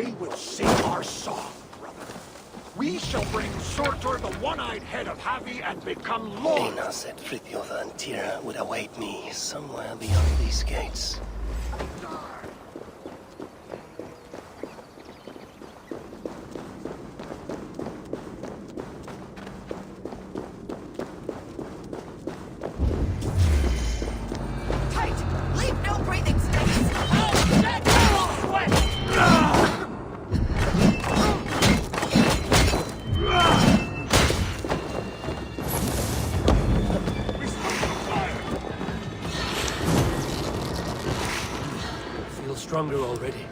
They will sing our song, brother. We shall bring Surtur, the one-eyed head of Havi, and become lords. Einar said Frithjof and Tira would await me somewhere beyond these gates. Stronger already.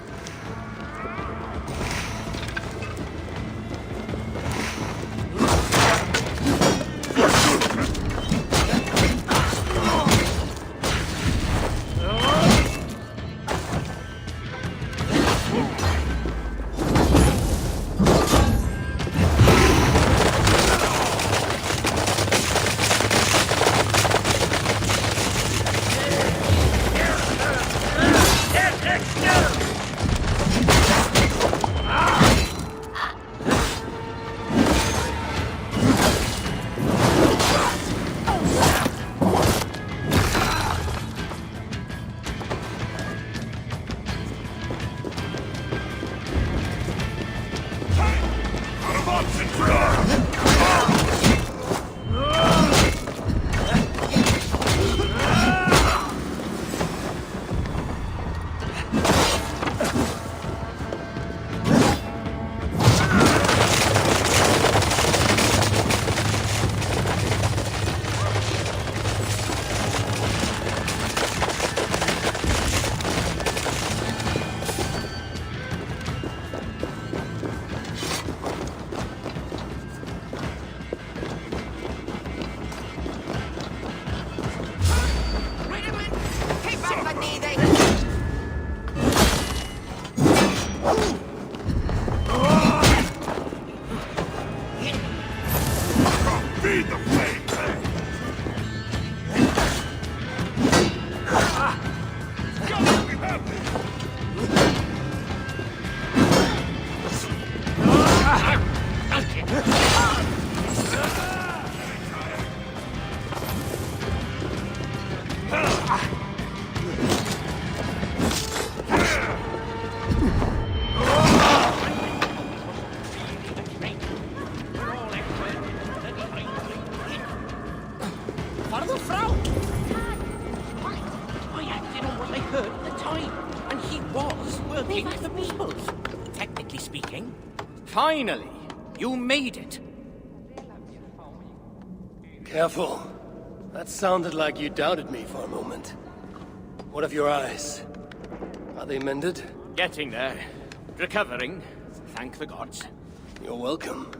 Finally, you made it. Careful. That sounded like you doubted me for a moment. What of your eyes? Are they mended? Getting there. Recovering. Thank the gods. You're welcome.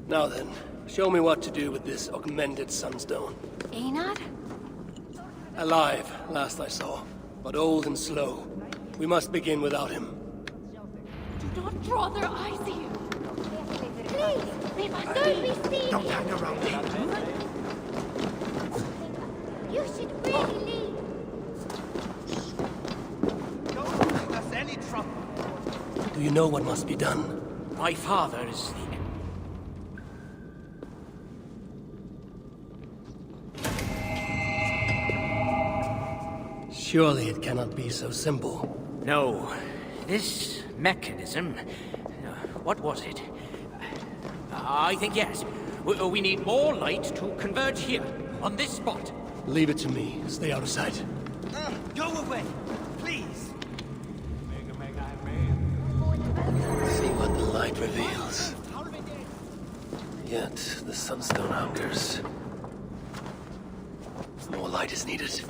Now then, show me what to do with this augmented sunstone. Einar? Alive, last I saw, but old and slow. We must begin without him. Do not draw their eyes here. Please, they must not be seen. Don't hang around here. You should really leave. Don't bring us any trouble. Do you know what must be done? My father is the... Surely it cannot be so simple. No. This mechanism... what was it? I think yes. We need more light to converge here, on this spot. Leave it to me. Stay out of sight. Go away, please. See what the light reveals. Yet, the sunstone hungers. More light is needed.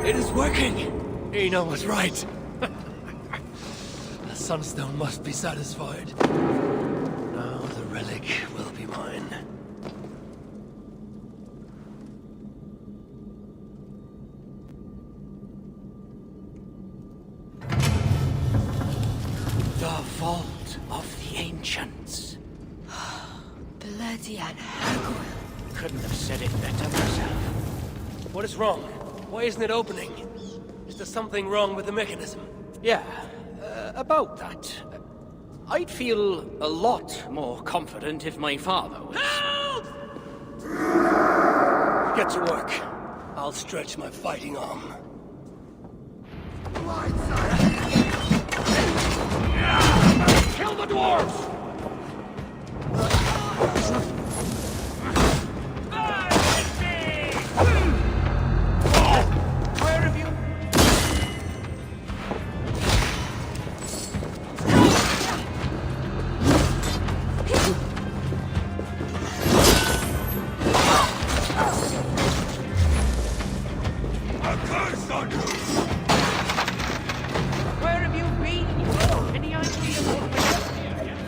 It is working! Einar was right. The sunstone must be satisfied. Now the relic will be mine. The Vault of the Ancients. Bloody Anhagel. Couldn't have said it better myself. What is wrong? Why isn't it opening? Is there something wrong with the mechanism? Yeah, about that. I'd feel a lot more confident if my father was... Get to work. I'll stretch my fighting arm. Kill the dwarves! Where have you... A curse on you! Where have you been? Any idea what we're up here yet?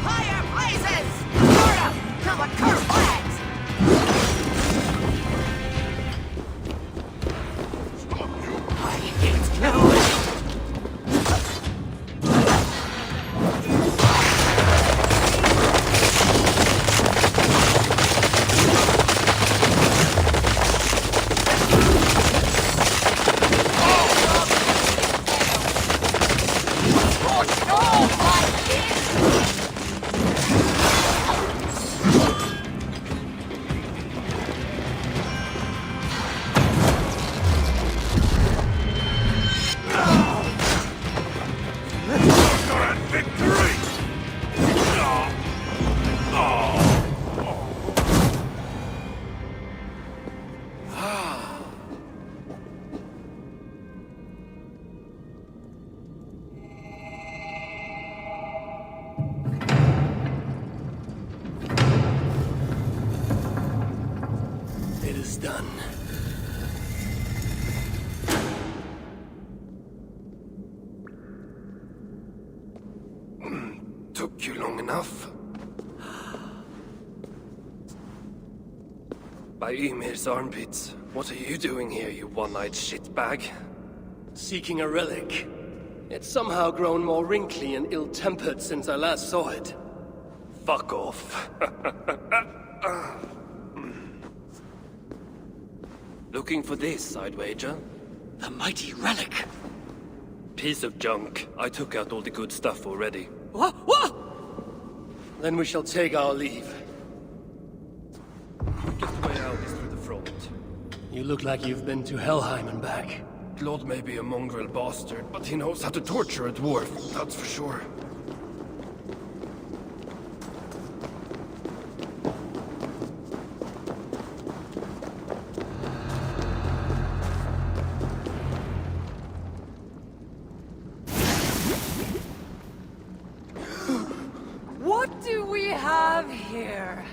Fire blazes! Burn up till the curse flags! I hate you. And victory! It is done. Took you long enough. By Ymir's armpits, what are you doing here, you one-eyed shitbag? Seeking a relic. It's somehow grown more wrinkly and ill-tempered since I last saw it. Fuck off. Looking for this, I'd wager. The mighty relic. Piece of junk. I took out all the good stuff already. What? What? Then we shall take our leave. Quickest way out is through the front. You look like you've been to Helheim and back. Claude may be a mongrel bastard, but he knows how to torture a dwarf, that's for sure. What do we have here?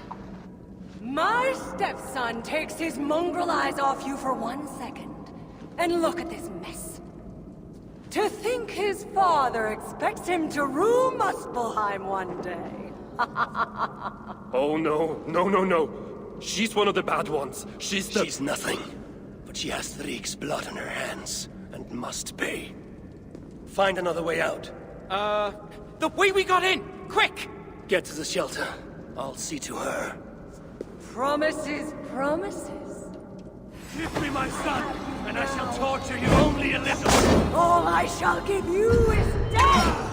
My stepson takes his mongrel eyes off you for 1 second. And look at this mess. To think his father expects him to rule Muspelheim one day. Oh no, no. She's one of the bad ones. She's nothing. But she has Thrieg's blood on her hands, and must pay. Find another way out. The way we got in! Quick! Get to the shelter. I'll see to her. Promises, promises. Give me my son, and I shall torture you only a little. All I shall give you is death!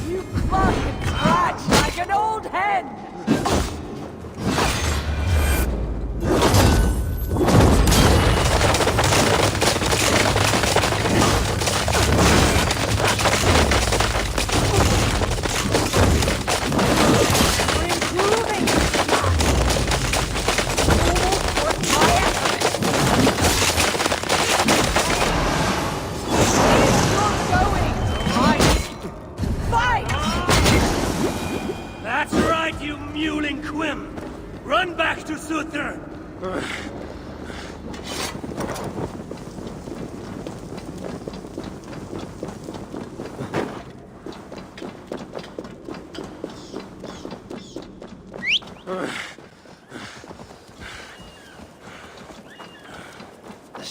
You cluck and scratch like an old hen!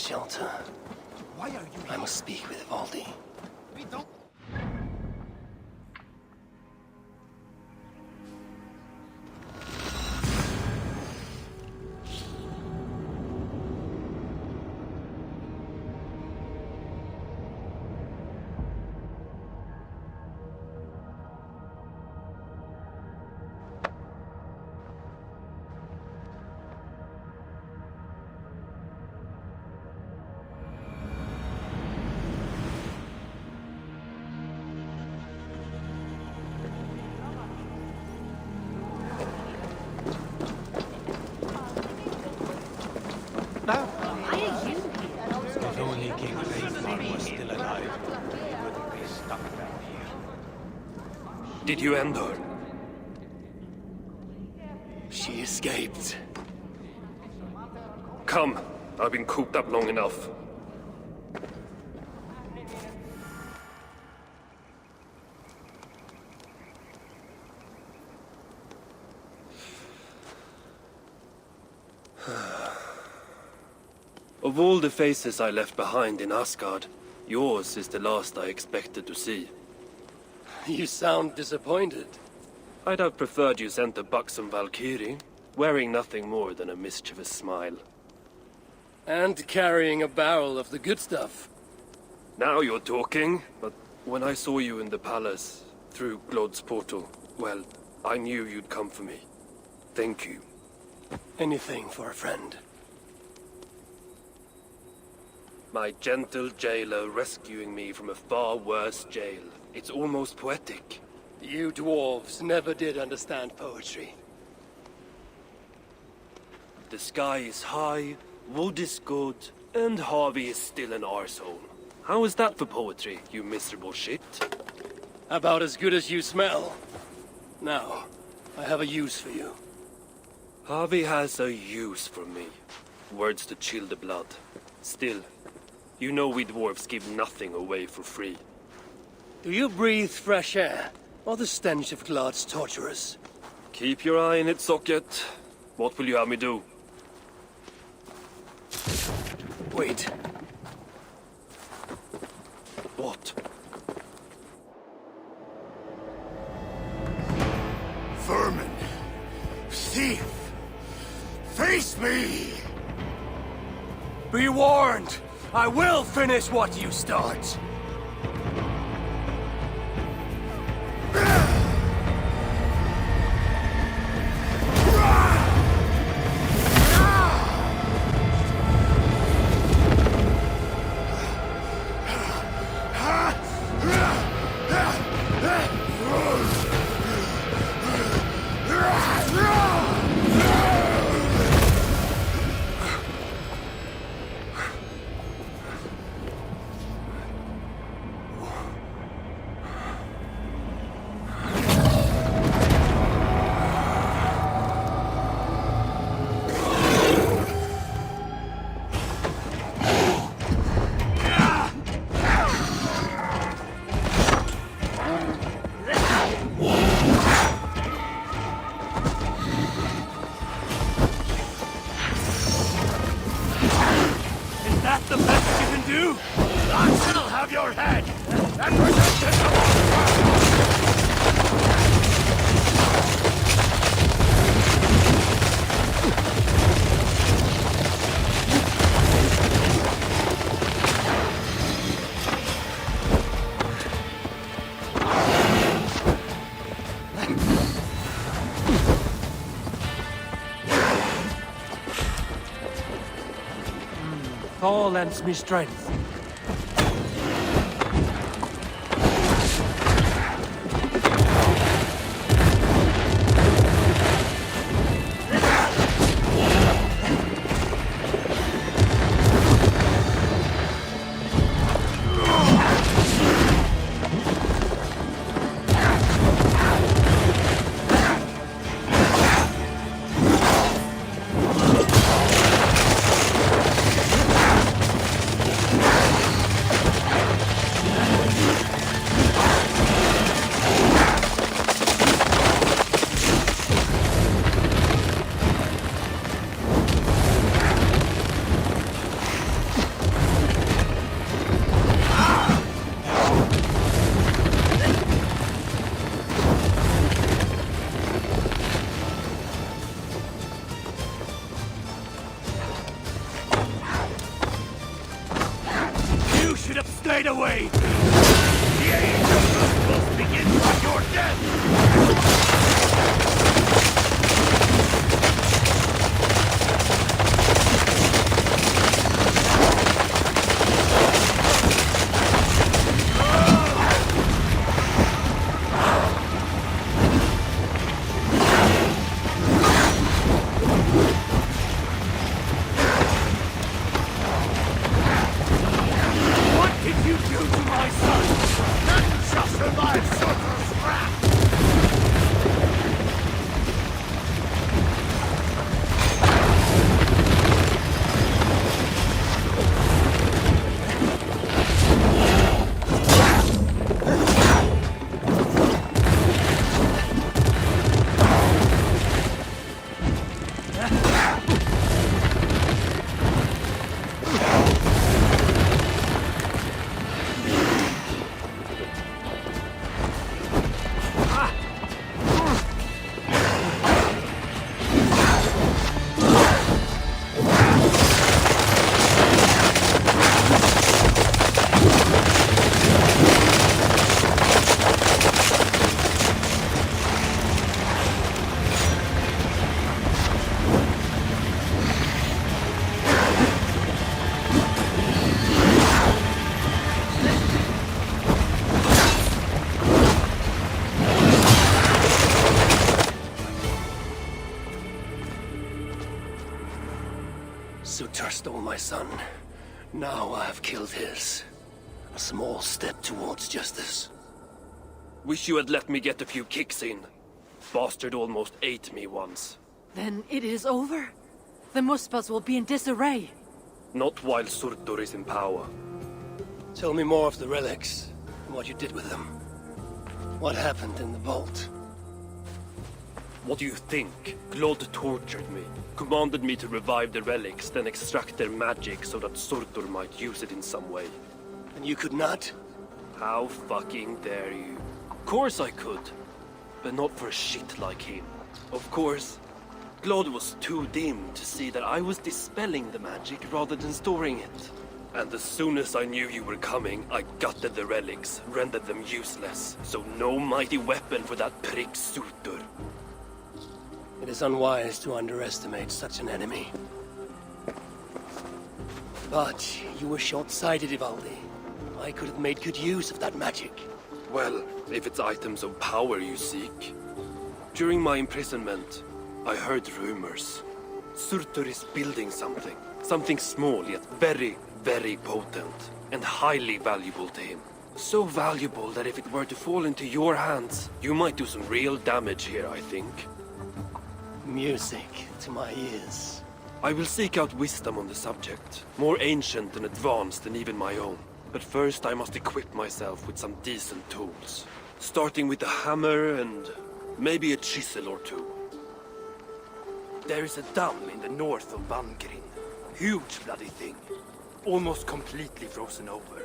shelter. Why are you I must speak with Valdi. We don't... If only King Ragnarok was still alive, we wouldn't be stuck down here. Did you end her? She escaped. Come, I've been cooped up long enough. Of all the faces I left behind in Asgard, yours is the last I expected to see. You sound disappointed. I'd have preferred you sent a buxom Valkyrie, wearing nothing more than a mischievous smile. And carrying a barrel of the good stuff. Now you're talking, but when I saw you in the palace, through Glod's portal, well, I knew you'd come for me. Thank you. Anything for a friend. My gentle jailer rescuing me from a far worse jail. It's almost poetic. You dwarves never did understand poetry. The sky is high, wood is good, and Harvey is still an arsehole. How is that for poetry, you miserable shit? About as good as you smell. Now, I have a use for you. Harvey has a use for me. Words to chill the blood. Still, you know we dwarves give nothing away for free. Do you breathe fresh air, or the stench of Glod's torturers? Keep your eye in its socket. What will you have me do? Wait. What? Vermin! Thief! Face me! Be warned! I will finish what you start! The best you can do? I shall have your head! And present it to my Thor lends me strength. should have stayed away! The age of lustful begins with your death! What did you do to my son? None shall survive Surtur's wrath! Surtur stole my son. Now I have killed his. A small step towards justice. Wish you had let me get a few kicks in. Bastard almost ate me once. Then it is over? The Muspels will be in disarray. Not while Surtur is in power. Tell me more of the relics, and what you did with them. What happened in the vault? What do you think? Glod tortured me, commanded me to revive the relics, then extract their magic so that Surtur might use it in some way. And you could not? How fucking dare you? Of course I could, but not for a shit like him. Of course, Glod was too dim to see that I was dispelling the magic rather than storing it. And as soon as I knew you were coming, I gutted the relics, rendered them useless. So no mighty weapon for that prick Surtur. It is unwise to underestimate such an enemy. But you were short-sighted, Ivaldi. I could have made good use of that magic. Well, if it's items of power you seek. During my imprisonment, I heard rumors. Surtur is building something. Something small, yet very, very potent. And highly valuable to him. So valuable that if it were to fall into your hands, you might do some real damage here, I think. Music to my ears. I will seek out wisdom on the subject. More ancient and advanced than even my own. But first I must equip myself with some decent tools. Starting with a hammer and maybe a chisel or two. There is a dam in the north of Vangrin. Huge bloody thing. Almost completely frozen over.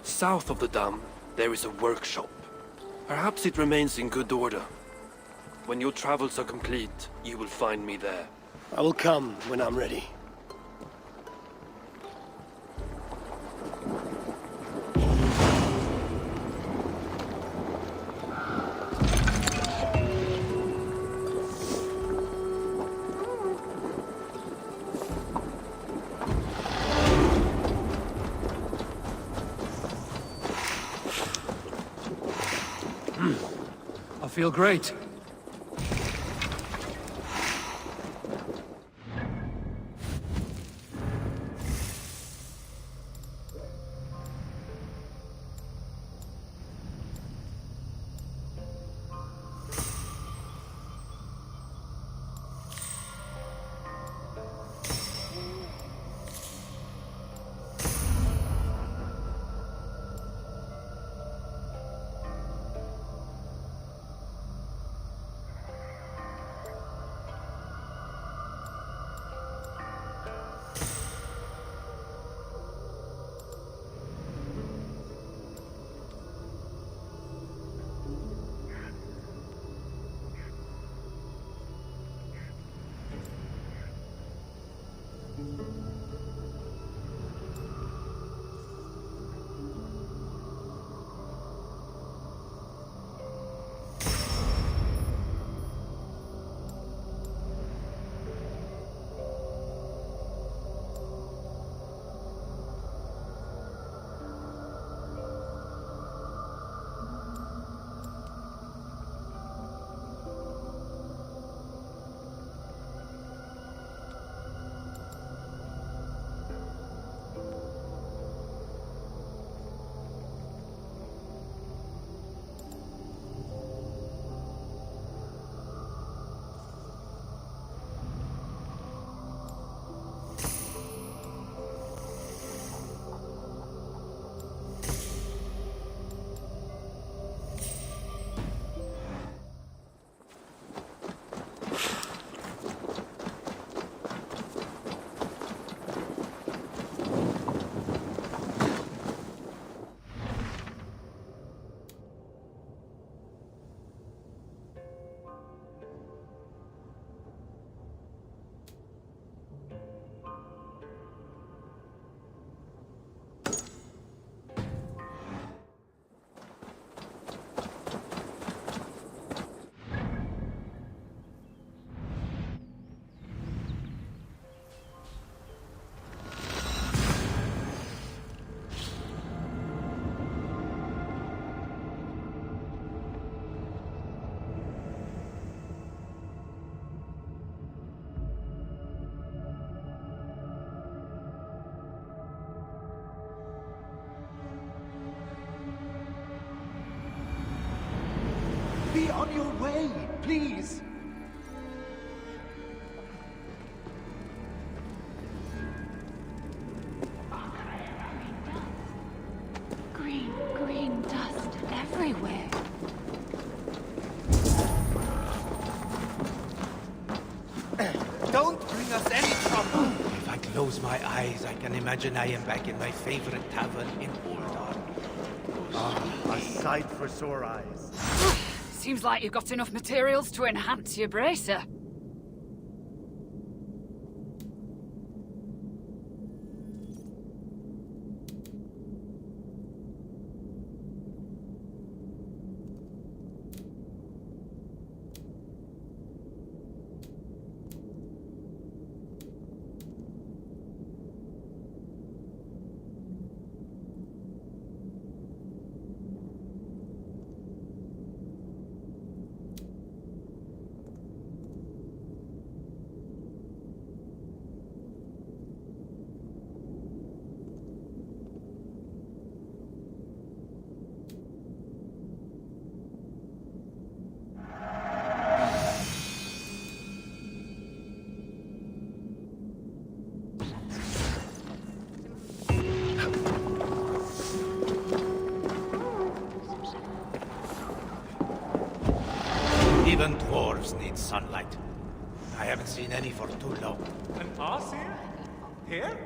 South of the dam, there is a workshop. Perhaps it remains in good order. When your travels are complete, you will find me there. I will come when I'm ready. I feel great. away, please! Green dust everywhere. Don't bring us any trouble! If I close my eyes, I can imagine I am back in my favorite tavern in Uldar. A sight for sore eyes. Seems like you've got enough materials to enhance your bracer. Even dwarves need sunlight. I haven't seen any for too long. An Aesir? Here?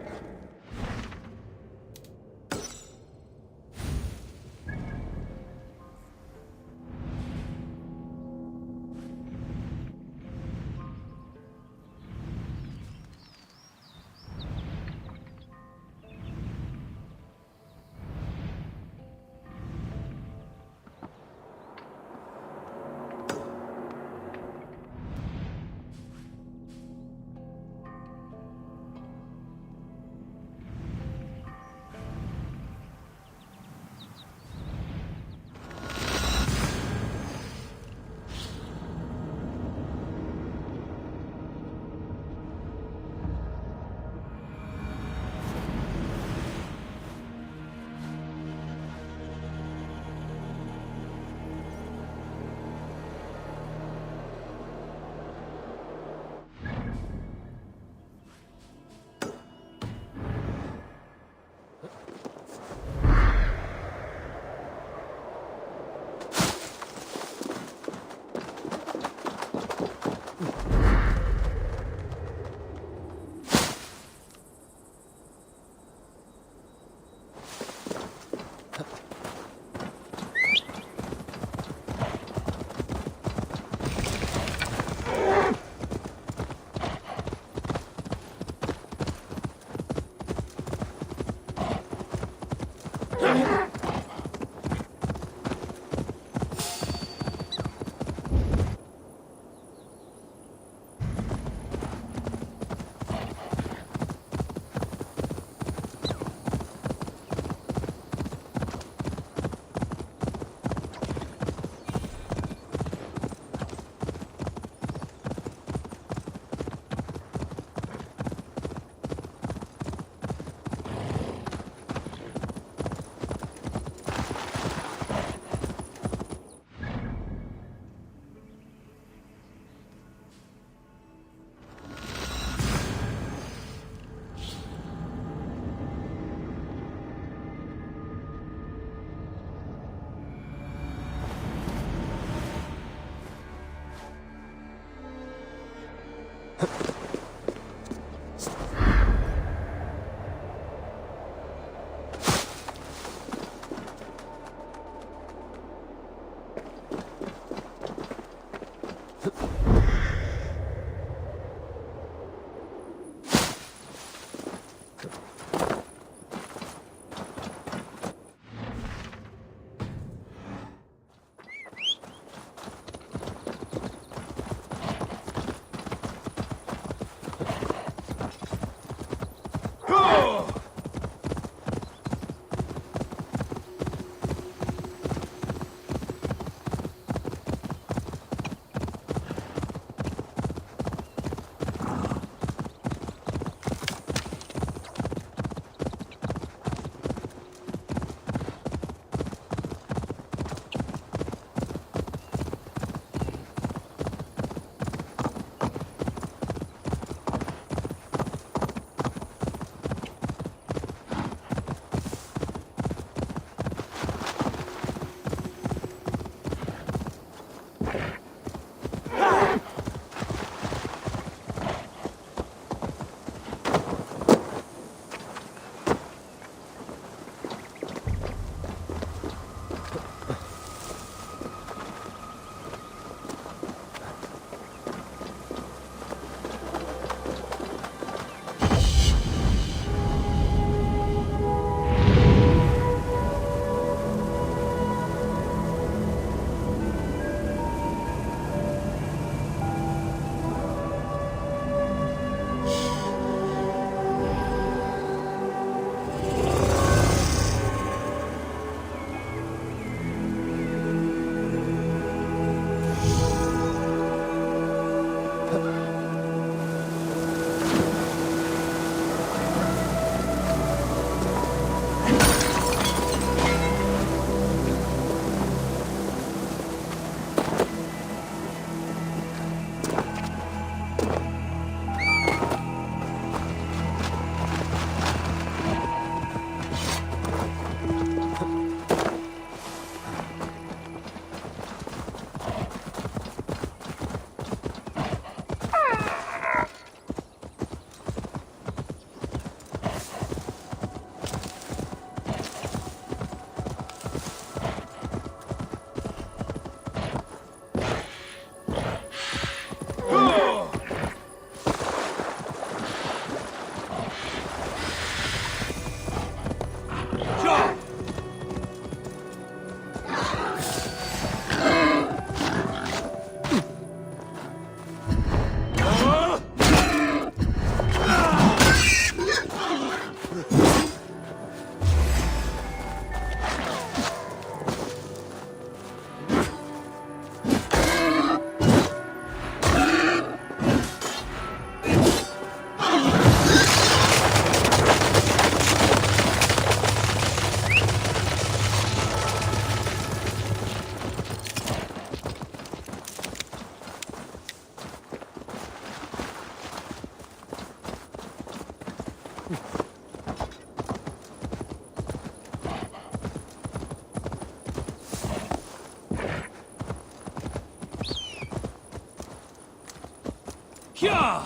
Yeah!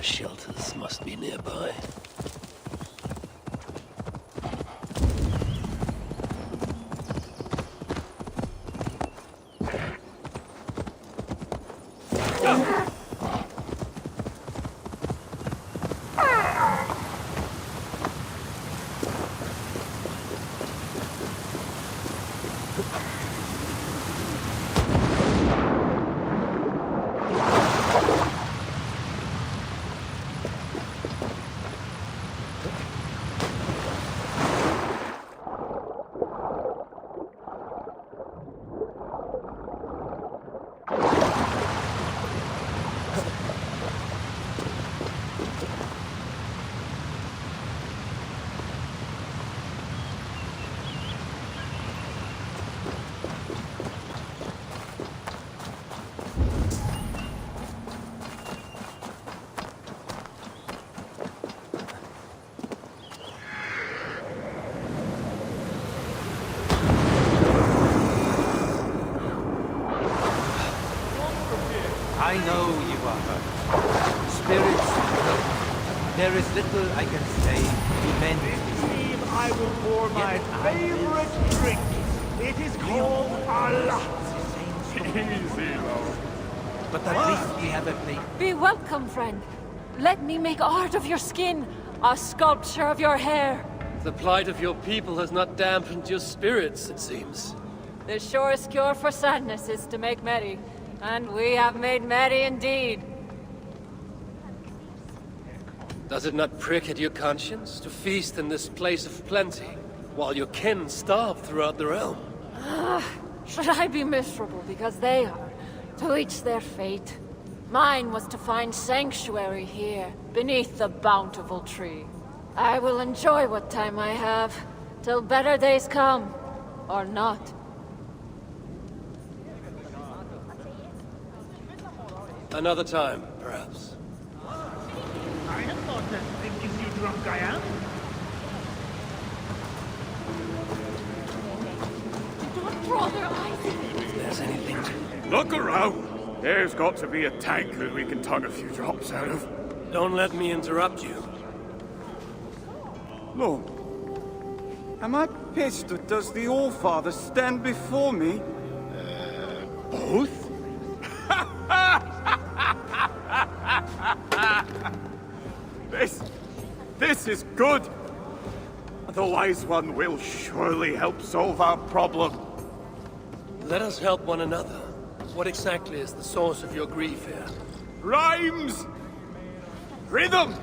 Shelters must be nearby. I know you are hurt. Spirits broken. There is little I can say to mend this. Team, I will pour my favorite drink. It is called Allah. Easy, Lord. But at least we have a place. Be welcome, friend. Let me make art of your skin, a sculpture of your hair. The plight of your people has not dampened your spirits, it seems. The surest cure for sadness is to make merry, and we have made merry indeed. Does it not prick at your conscience to feast in this place of plenty, while your kin starve throughout the realm? Should I be miserable because they are? To each their fate. Mine was to find sanctuary here, beneath the bountiful tree. I will enjoy what time I have, till better days come, or not. Another time, perhaps. I am not as thinking you drunk I am. Don't draw their eyes. If there's anything to... Look around! There's got to be a tank that we can tug a few drops out of. Don't let me interrupt you. Lord, am I pissed or does the All-Father stand before me? Both? This is good. The Wise One will surely help solve our problem. Let us help one another. What exactly is the source of your grief here? Rhymes! Rhythm!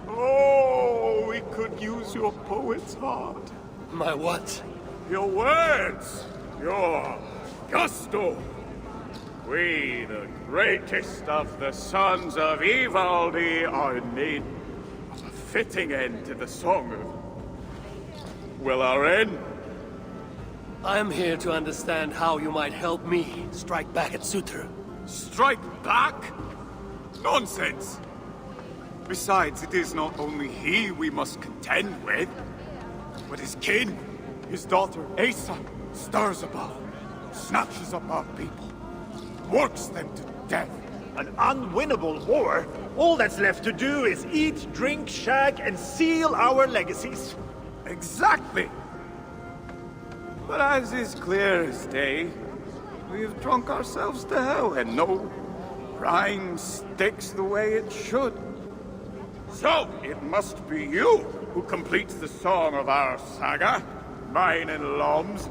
Oh, we could use your poet's heart. My what? Your words! Your gusto! We, the greatest of the sons of Ivaldi, are in need of a fitting end to the song of Willaren. I am here to understand how you might help me strike back at Sutra. Strike back? Nonsense! Besides, it is not only he we must contend with, but his kin. His daughter, Asa, stirs above, snatches up our people, works them to death. An unwinnable war? All that's left to do is eat, drink, shag, and seal our legacies. Exactly! But as is clear as day, we have drunk ourselves to hell, and no rhyme sticks the way it should. So, it must be you who completes the song of our saga, mine and Lom's.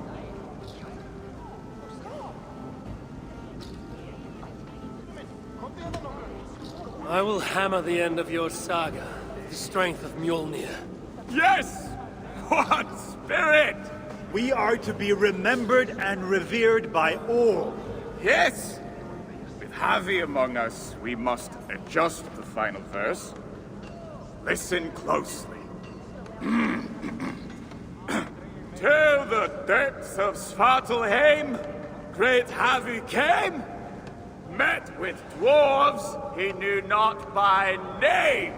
I will hammer the end of your saga with the strength of Mjolnir. Yes! What spirit! We are to be remembered and revered by all. Yes! With Javi among us, we must adjust the final verse. Till the depths of Svartalheim, great Havi came, met with dwarves he knew not by name.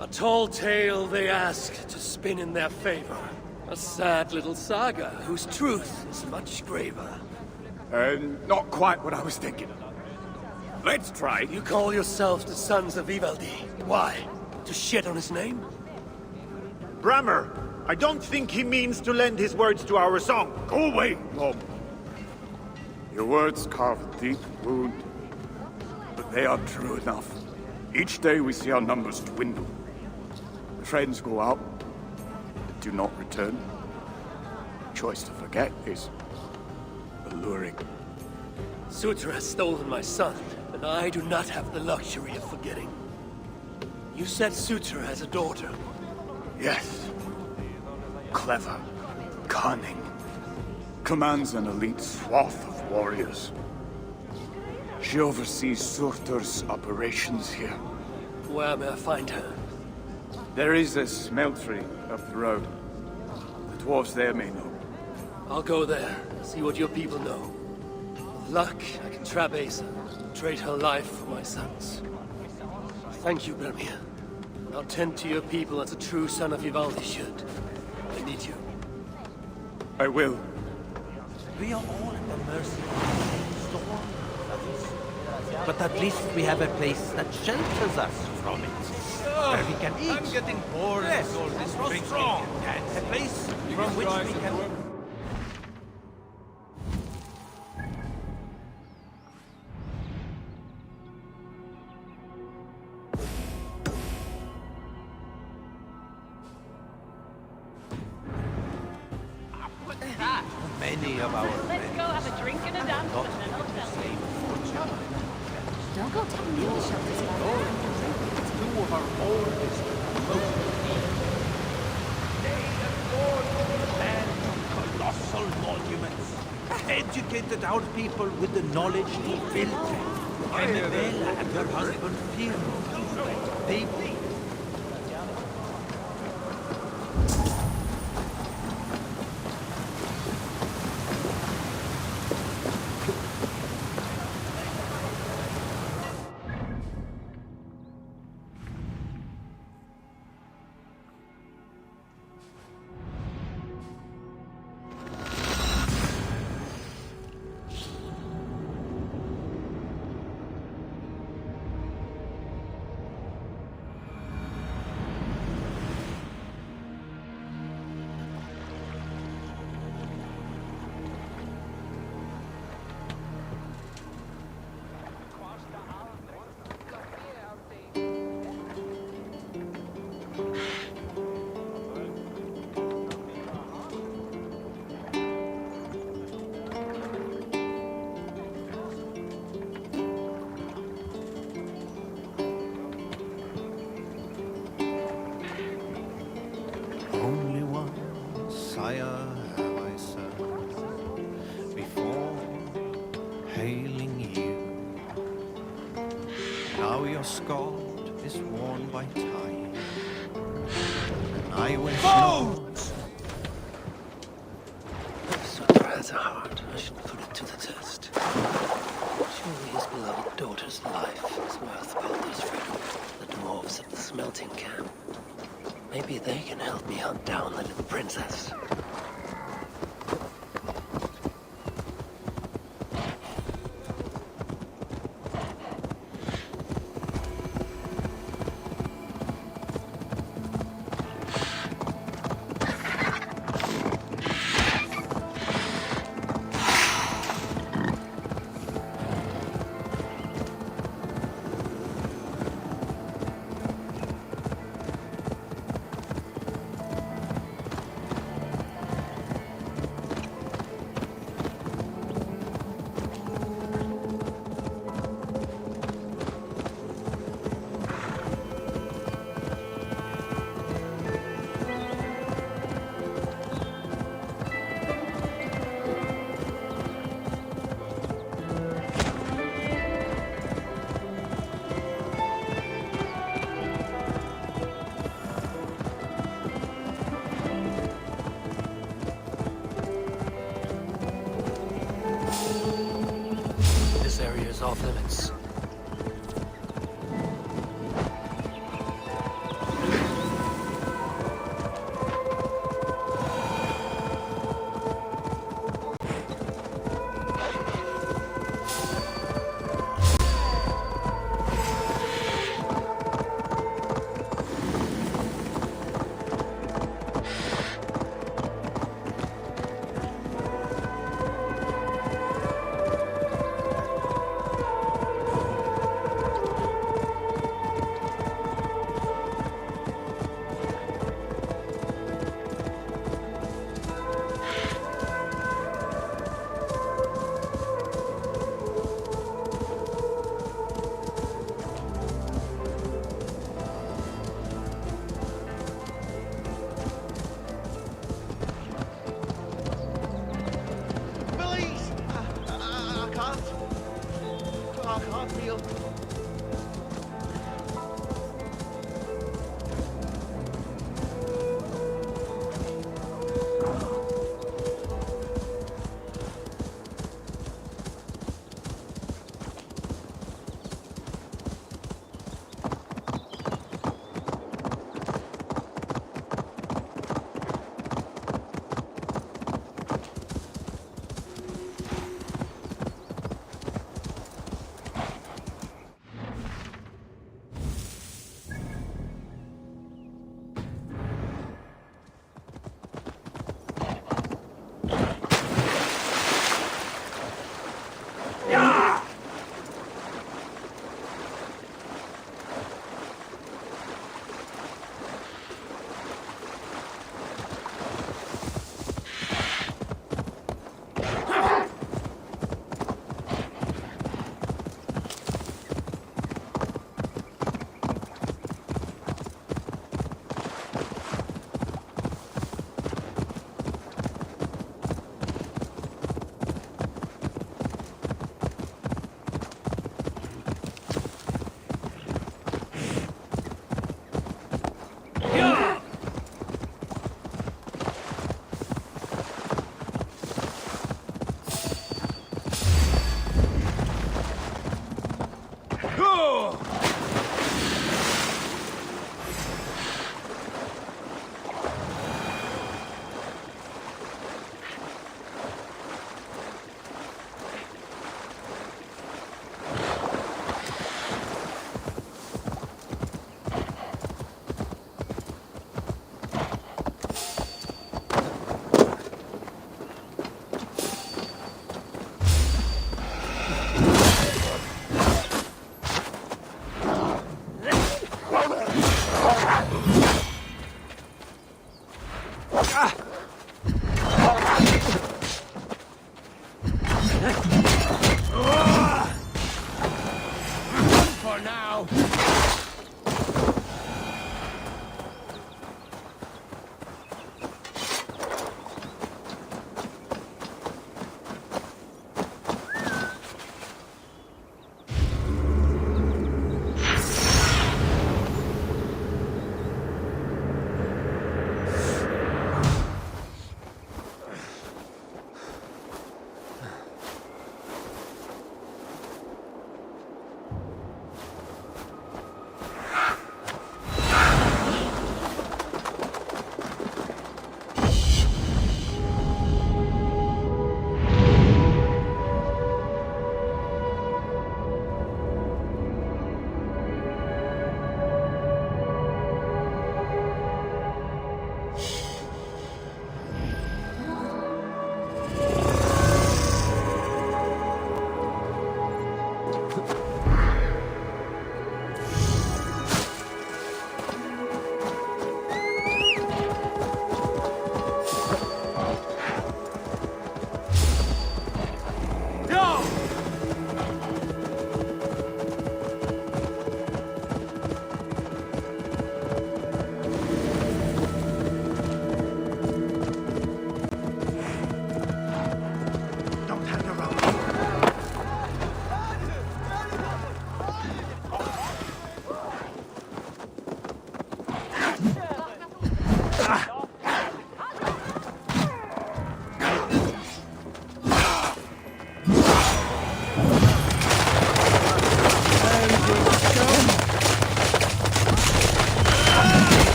A tall tale they ask to spin in their favor. A sad little saga whose truth is much graver. Not quite what I was thinking. Let's try. You call yourselves the sons of Ivaldi. Why? To shit on his name? Brammer, I don't think he means to lend his words to our song. Go away, Mom. Your words carve a deep wound, but they are true enough. Each day we see our numbers dwindle. The friends go out, but do not return. Choice to forget is alluring. Sutra has stolen my son, and I do not have the luxury of forgetting. You said Sutra has a daughter. Yes. Clever. Cunning. Commands an elite swath of warriors. She oversees Surtur's operations here. Where may I find her? There is a smeltery up the road. The dwarves there may know. I'll go there, see what your people know. With luck, I can trap Asa, trade her life for my son's. Thank you, Bermir. I'll tend to your people as a true son of Ivaldi should. I need you. I will. We are all at the mercy of the storm, but at least we have a place that shelters us from it. Where we can eat. I'm getting bored of all this drinking. A place from which we can... Many of our friends. Let's go have a drink and a dance. Not the same fortune. Don't go telling me to shut this down. Two of our oldest, most and colossal monuments. Educated our people with the knowledge to build them. Emabella and her husband Firmo. They Only one sire have I served before hailing you. Now your scald is worn by time, and I wish not. Sutra has a heart. I should put it to the test. Surely his beloved daughter's life is worth Balder's freedom. The dwarves at the smelting camp. Maybe they can help me hunt down the little princess.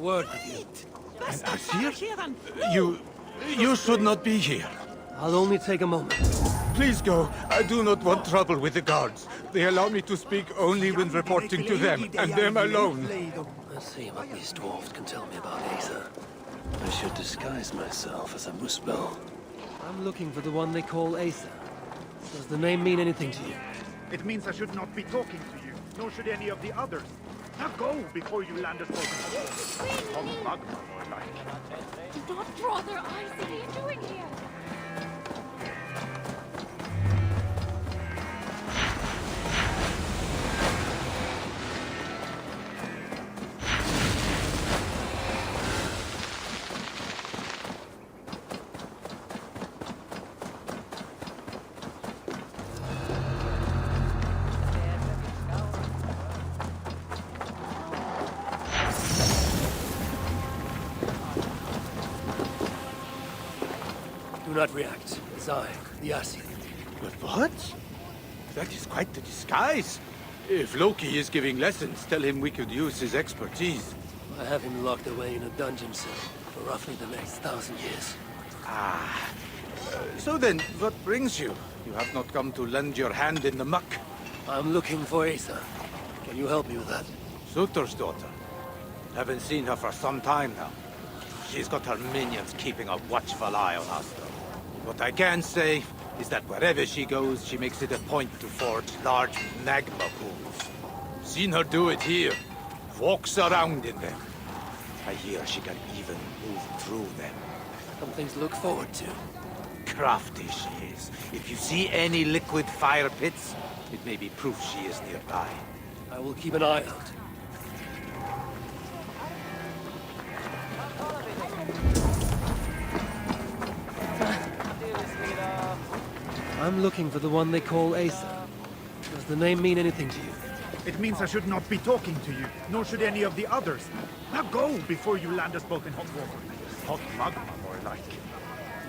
word with you. And Asir? You should not be here. I'll only take a moment. Please go. I do not want trouble with the guards. They allow me to speak only when reporting to them, and them alone. Let's see what these dwarves can tell me about Aether. I should disguise myself as a Muspel. I'm looking for the one they call Aether. Does the name mean anything to you? It means I should not be talking to you, nor should any of the others. Now go before you land us both on Ragnarok or like. Do not draw their eyes. What are you doing here? Do not react, as I, the Asi. But what? That is quite the disguise. If Loki is giving lessons, tell him we could use his expertise. I have him locked away in a dungeon cell for roughly the next 1,000 years. Ah. So then, what brings you? You have not come to lend your hand in the muck. I'm looking for Asa. Can you help me with that? Sutor's daughter. Haven't seen her for some time now. She's got her minions keeping a watchful eye on us, though. What I can say is that wherever she goes, she makes it a point to forge large magma pools. Seen her do it here. Walks around in them. I hear she can even move through them. Something to look forward to. Crafty she is. If you see any liquid fire pits, it may be proof she is nearby. I will keep an eye out. I'm looking for the one they call Asa. Does the name mean anything to you? It means I should not be talking to you, nor should any of the others. Now go before you land us both in hot water. Hot magma, more like.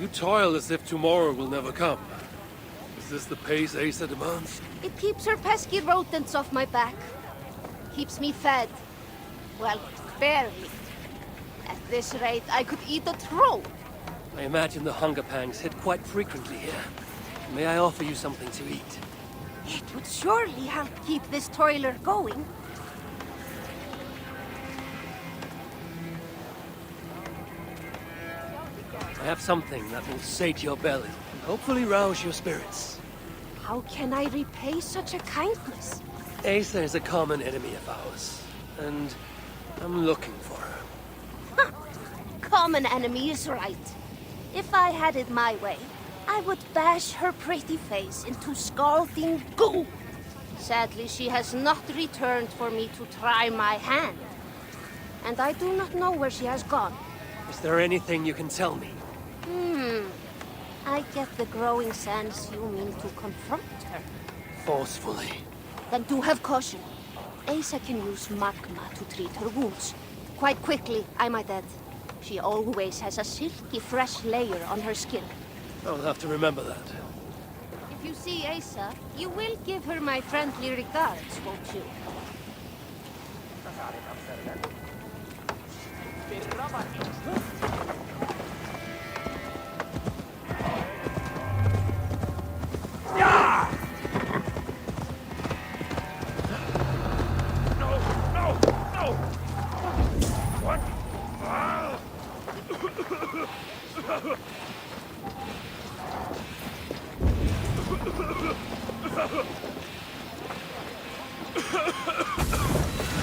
You toil as if tomorrow will never come. Is this the pace Asa demands? It keeps her pesky rodents off my back. Keeps me fed. Well, barely. At this rate, I could eat a troll. I imagine the hunger pangs hit quite frequently here. May I offer you something to eat? It would surely help keep this toiler going. I have something that will sate your belly and hopefully rouse your spirits. How can I repay such a kindness? Asa is a common enemy of ours, and I'm looking for her. Common enemy is right. If I had it my way, I would bash her pretty face into scalding goo. Sadly, she has not returned for me to try my hand. And I do not know where she has gone. Is there anything you can tell me? I get the growing sense you mean to confront her. Forcefully. Then do have caution. Asa can use magma to treat her wounds. Quite quickly, I might add. She always has a silky fresh layer on her skin. I'll have to remember that. If you see Asa, you will give her my friendly regards, won't you?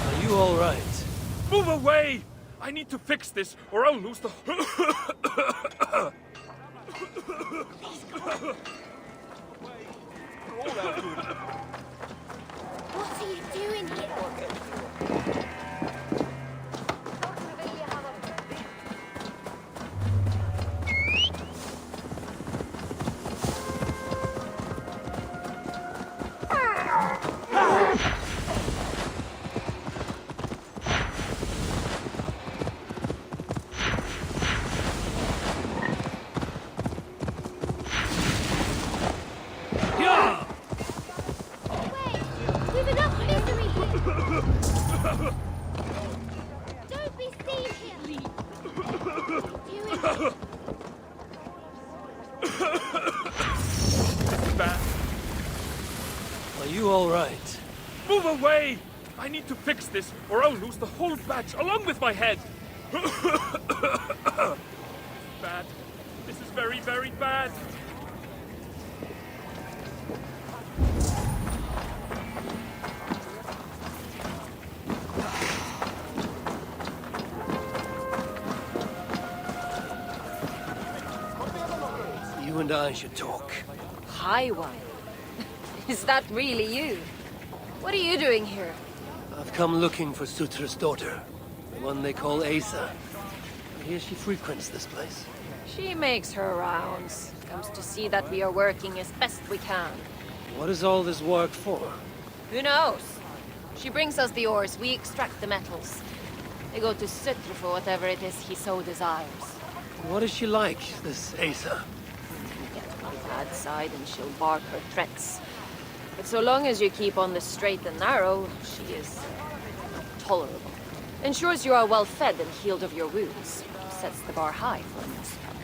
Are you all right? Move away! I need to fix this, or I'll lose the... What are you doing here? We've enough misery here! Don't be seen here! Do it! Are you all right? Move away! I need to fix this, or I'll lose the whole batch, along with my head! Bad. This is very, very bad. You and I should talk. High One. Is that really you? What are you doing here? I've come looking for Sutra's daughter, the one they call Asa. I hear she frequents this place. She makes her rounds. Comes to see that we are working as best we can. What is all this work for? Who knows? She brings us the ores, we extract the metals. They go to Sutra for whatever it is he so desires. What is she like, this Asa? bad side and she'll bark her threats. But so long as you keep on the straight and narrow, she is tolerable. Ensures you are well fed and healed of your wounds. Sets the bar high for a muspel.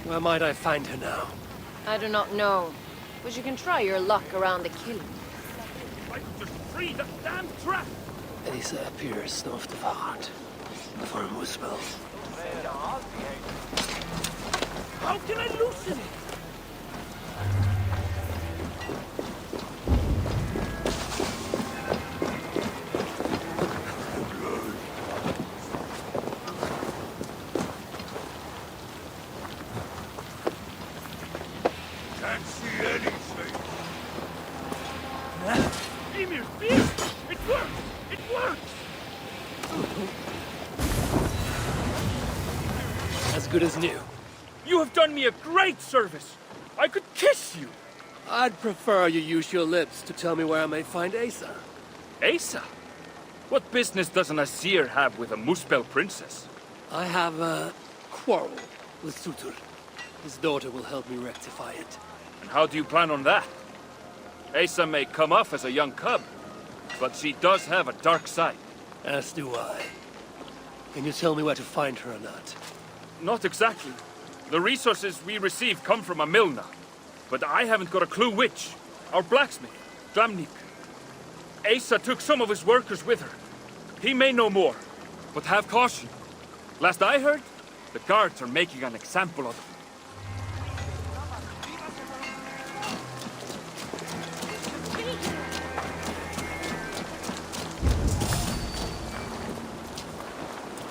Where might I find her now? I do not know, but you can try your luck around the kiln. I just free that damn trap! Asa appears of the heart for a muspel. How can I loosen it? Can't see anything. Emir, Emir! It works! It works! As good as new. You have done me a great service! I could kiss you! I'd prefer you use your lips to tell me where I may find Asa. Asa? What business does an Asir have with a Muspel princess? I have a quarrel with Sutur. His daughter will help me rectify it. And how do you plan on that? Asa may come off as a young cub, but she does have a dark side. As do I. Can you tell me where to find her or not? Not exactly. The resources we receive come from a mill now. But I haven't got a clue which. Our blacksmith, Dramnik. Asa took some of his workers with her. He may know more, but have caution. Last I heard, the guards are making an example of him.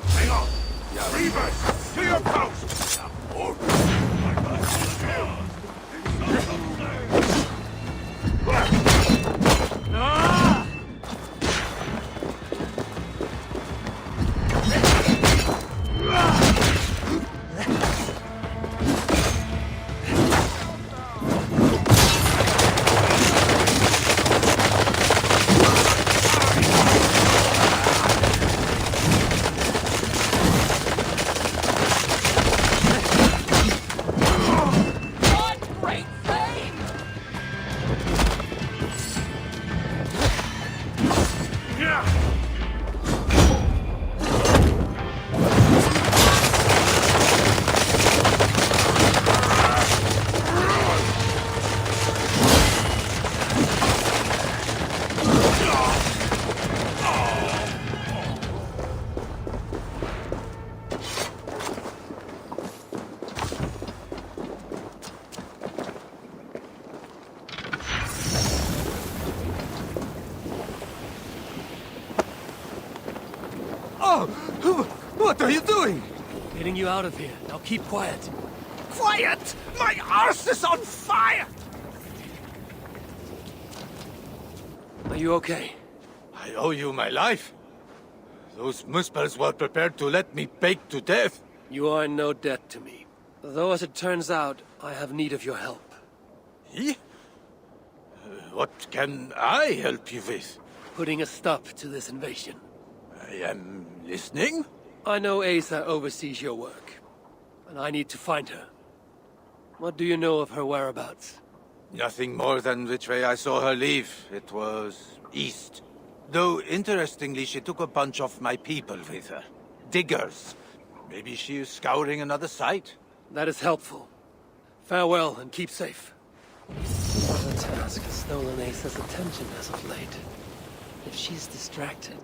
Hang on! Reavers, to your posts! What are you doing? Getting you out of here. Now keep quiet. Quiet! My arse is on fire! Are you okay? I owe you my life. Those Muspels were prepared to let me bake to death. You are in no debt to me. Though, as it turns out, I have need of your help. Eh? What can I help you with? Putting a stop to this invasion. I am listening. I know Asa oversees your work, and I need to find her. What do you know of her whereabouts? Nothing more than which way I saw her leave. It was east. Though, interestingly, she took a bunch of my people with her. Diggers. Maybe she is scouring another site. That is helpful. Farewell, and keep safe. The task has stolen Asa's attention as of late. If she's distracted...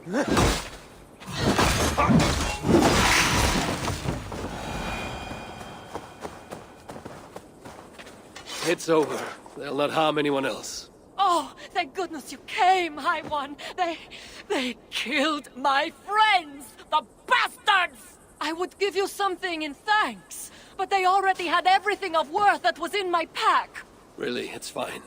It's over. They'll not harm anyone else. Oh, thank goodness you came, High One. They killed my friends, the bastards! I would give you something in thanks, but they already had everything of worth that was in my pack. Really, it's fine.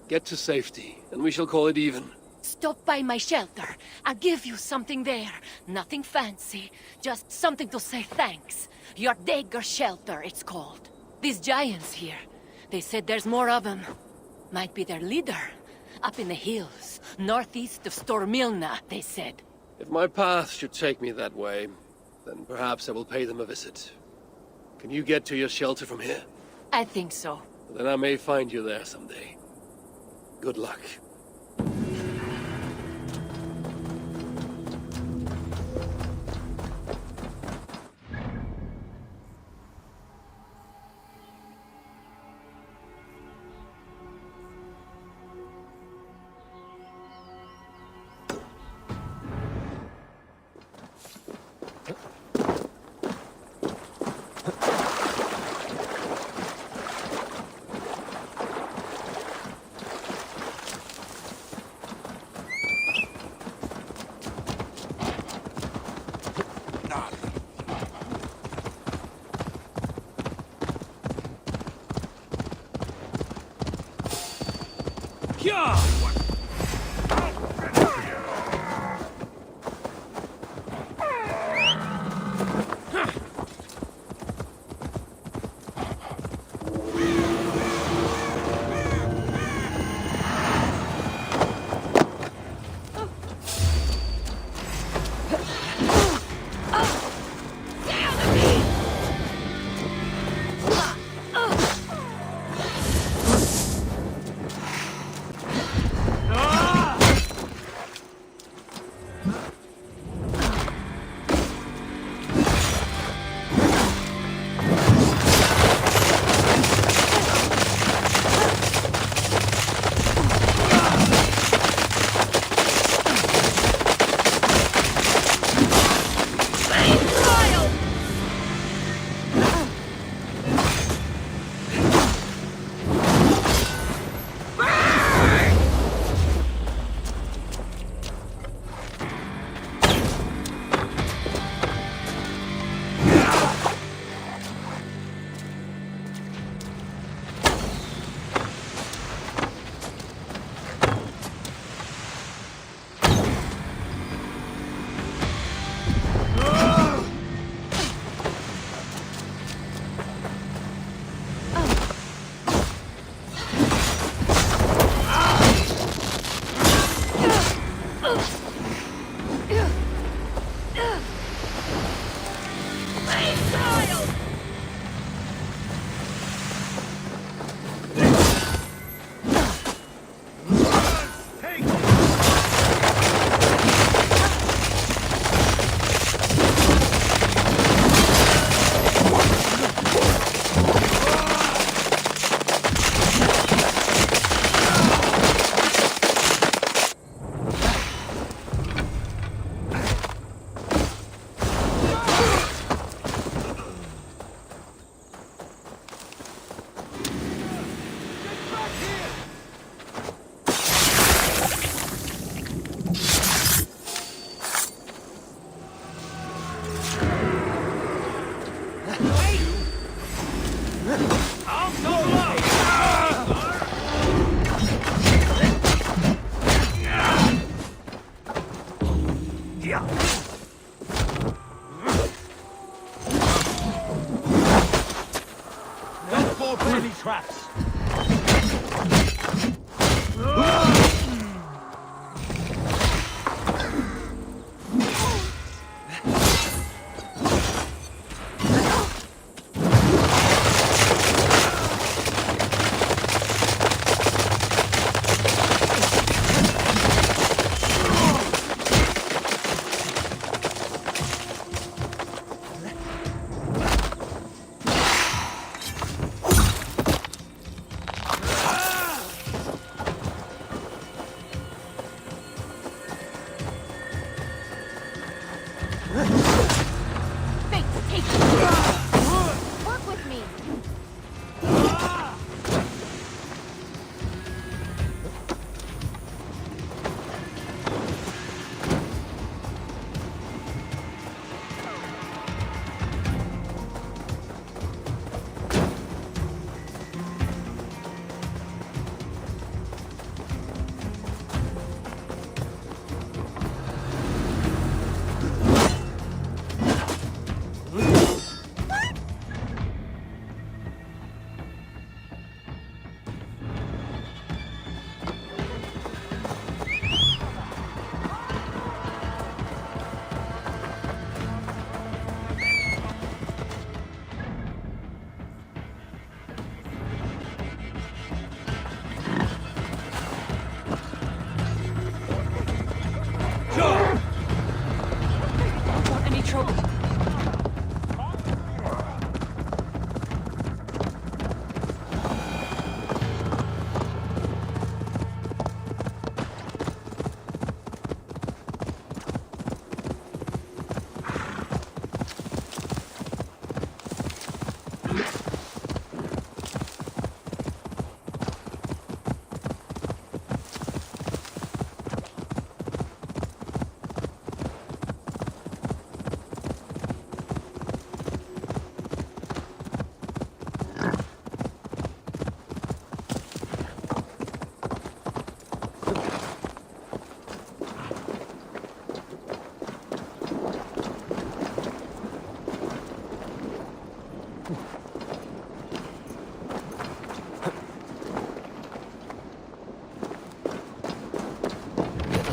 Get to safety, and we shall call it even. Stop by my shelter. I'll give you something there. Nothing fancy, just something to say thanks. Your dagger shelter, it's called. These giants here, they said there's more of them. Might be their leader. Up in the hills, northeast of Stormilna, they said. If my path should take me that way, then perhaps I will pay them a visit. Can you get to your shelter from here? I think so. Then I may find you there someday. Good luck.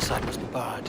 side must be barred.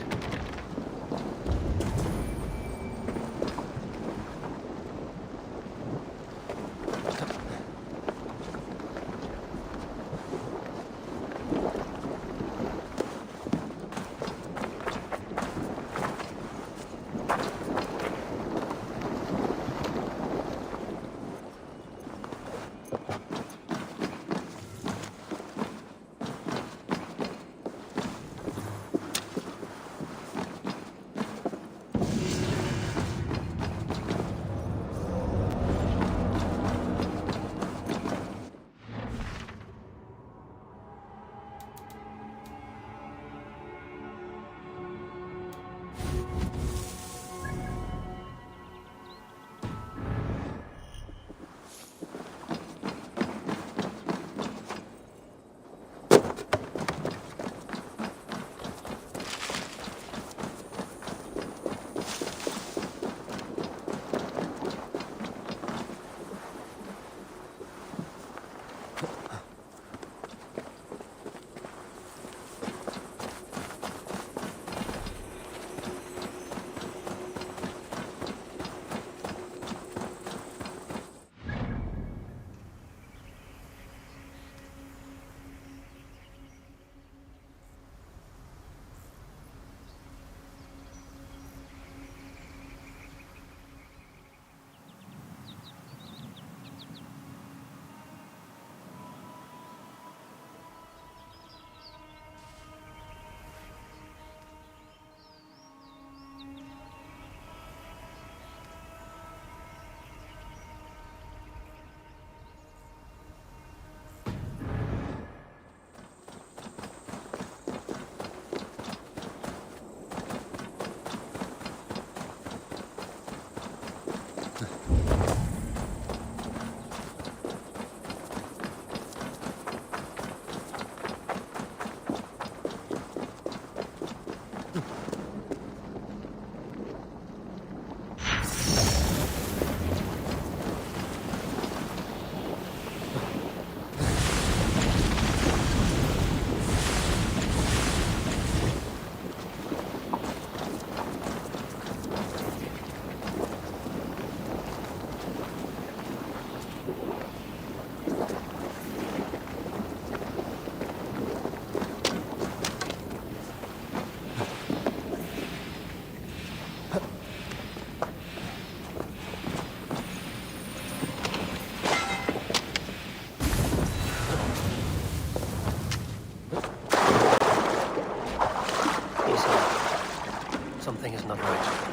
Something is not right.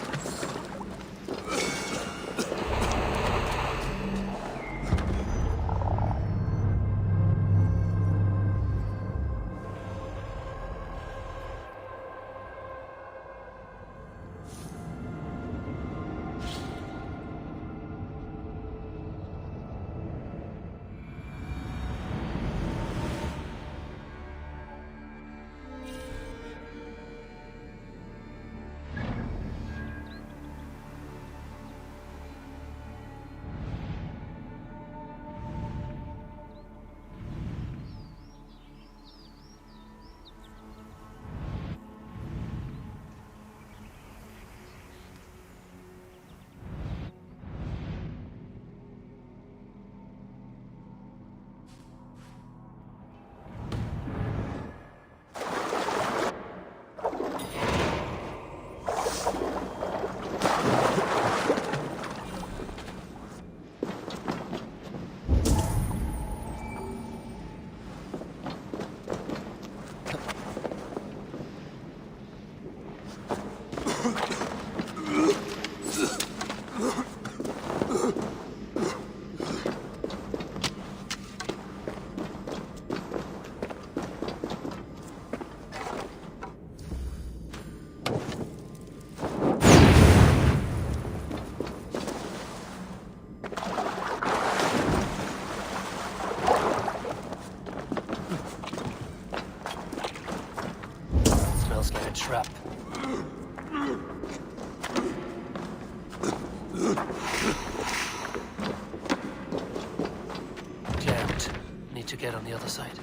Trap. Jammed. Need to get on the other side.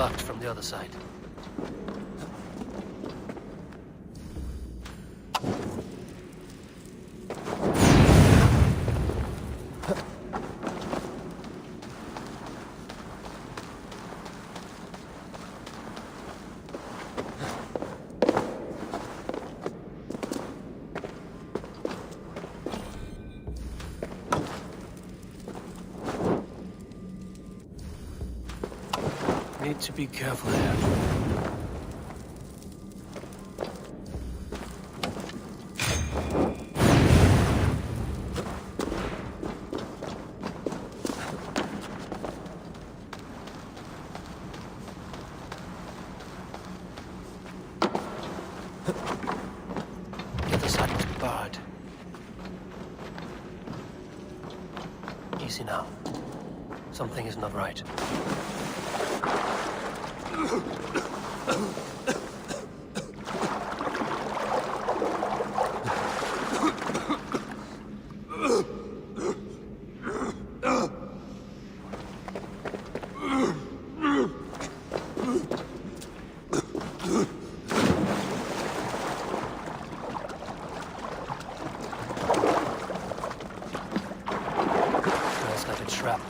locked from the other side. Need to be careful here. The other side was barred. Easy now. Something is not right. Smells like a trap.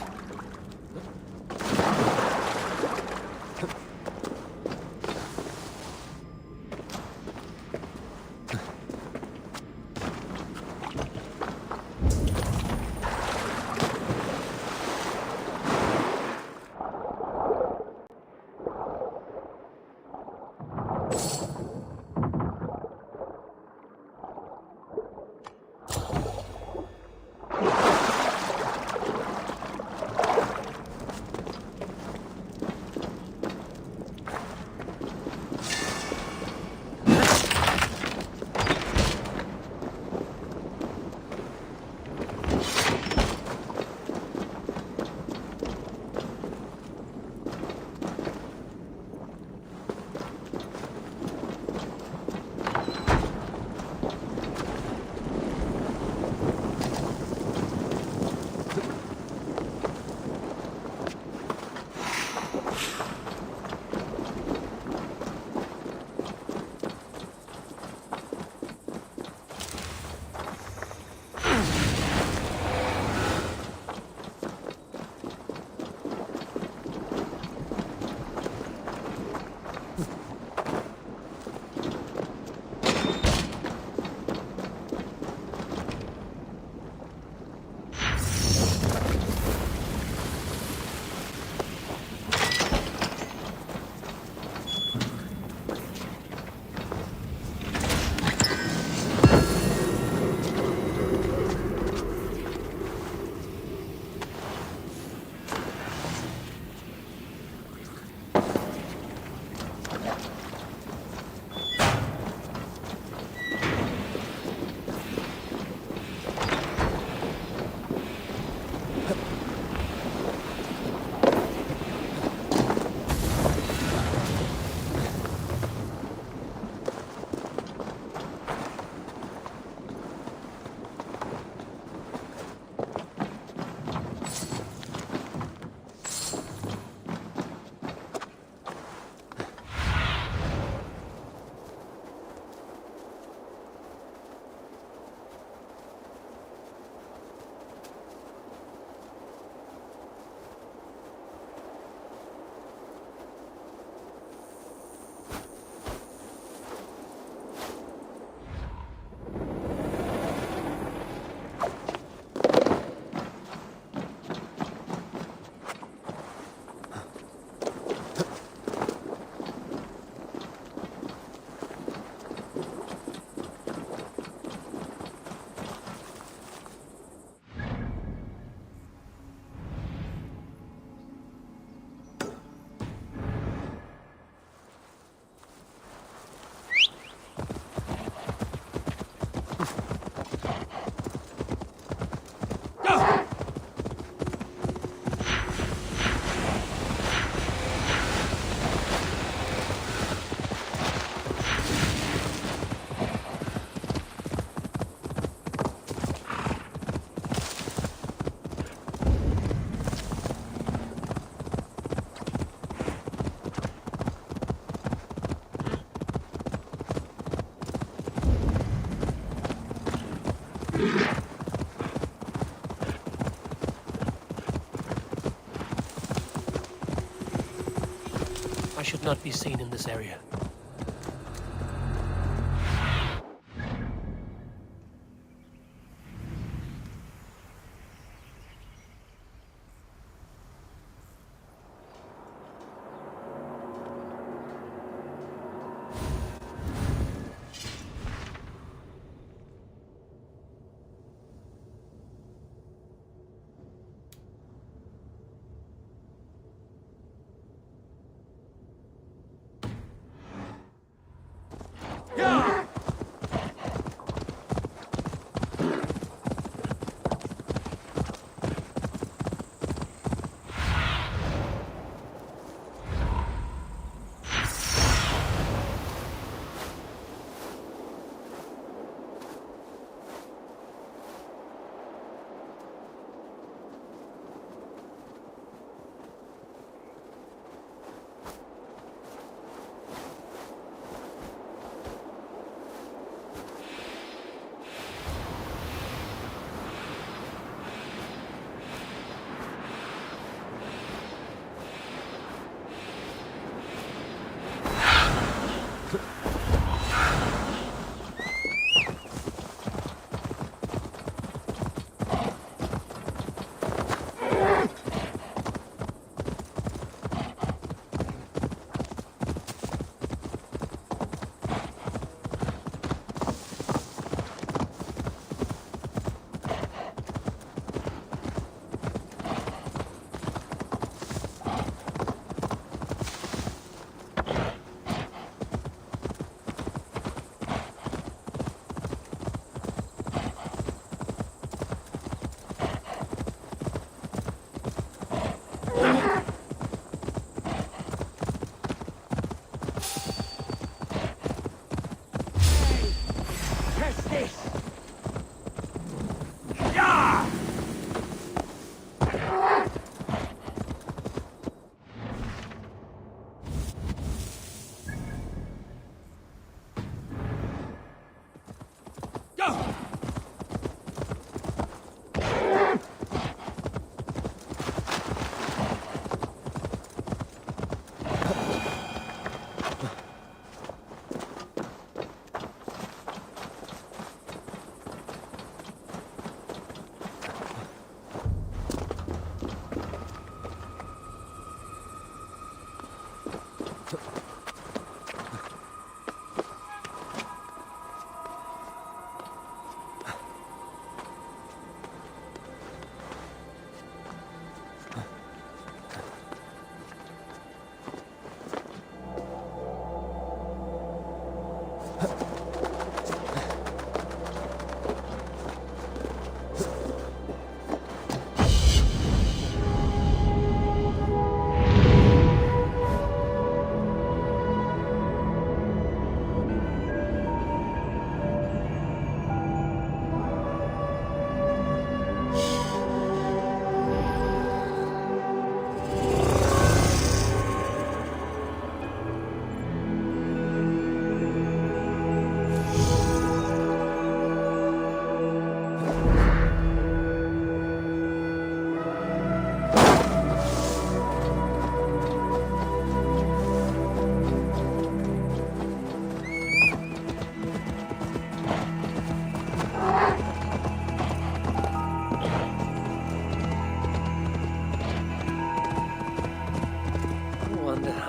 I should not be seen in this area.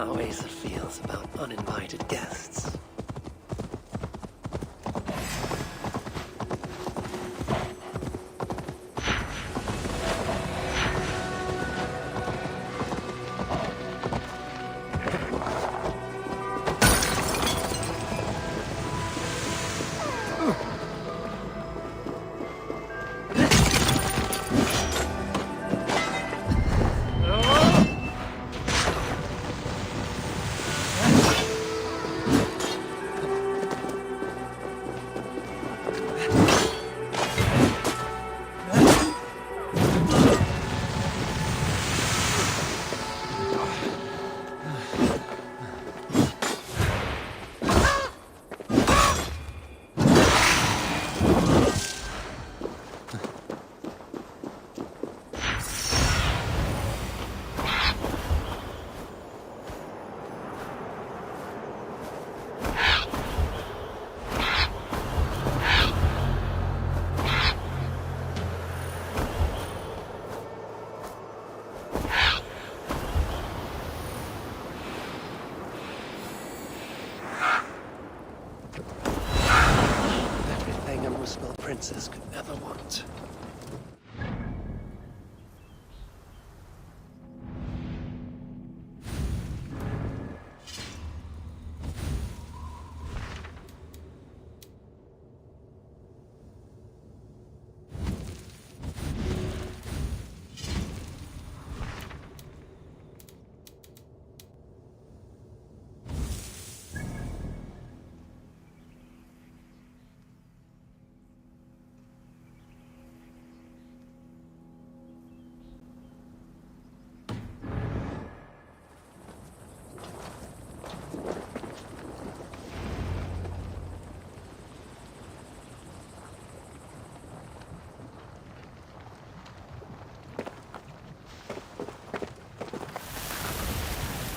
how Asa feels about uninvited guests. princess could ever want.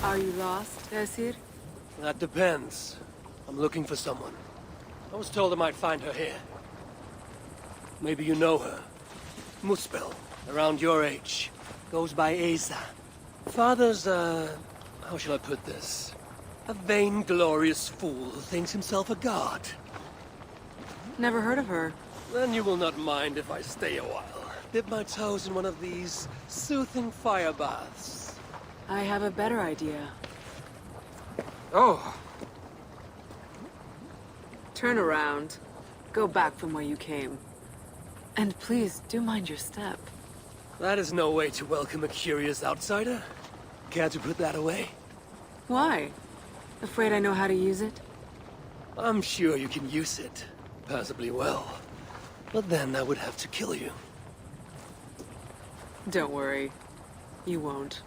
Are you lost, Esir? That depends. I'm looking for someone. I was told I might find her here. Maybe you know her. Muspel, around your age. Goes by Asa. Father's, how shall I put this? A vainglorious fool who thinks himself a god. Never heard of her. Then you will not mind if I stay a while. Dip my toes in one of these soothing fire baths. I have a better idea. Oh, Turn around. Go back from where you came. And please, do mind your step. That is no way to welcome a curious outsider. Care to put that away? Why? Afraid I know how to use it? I'm sure you can use it. Passably well. But then I would have to kill you. Don't worry. You won't.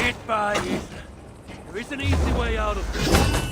Get by it. There is an easy way out of this.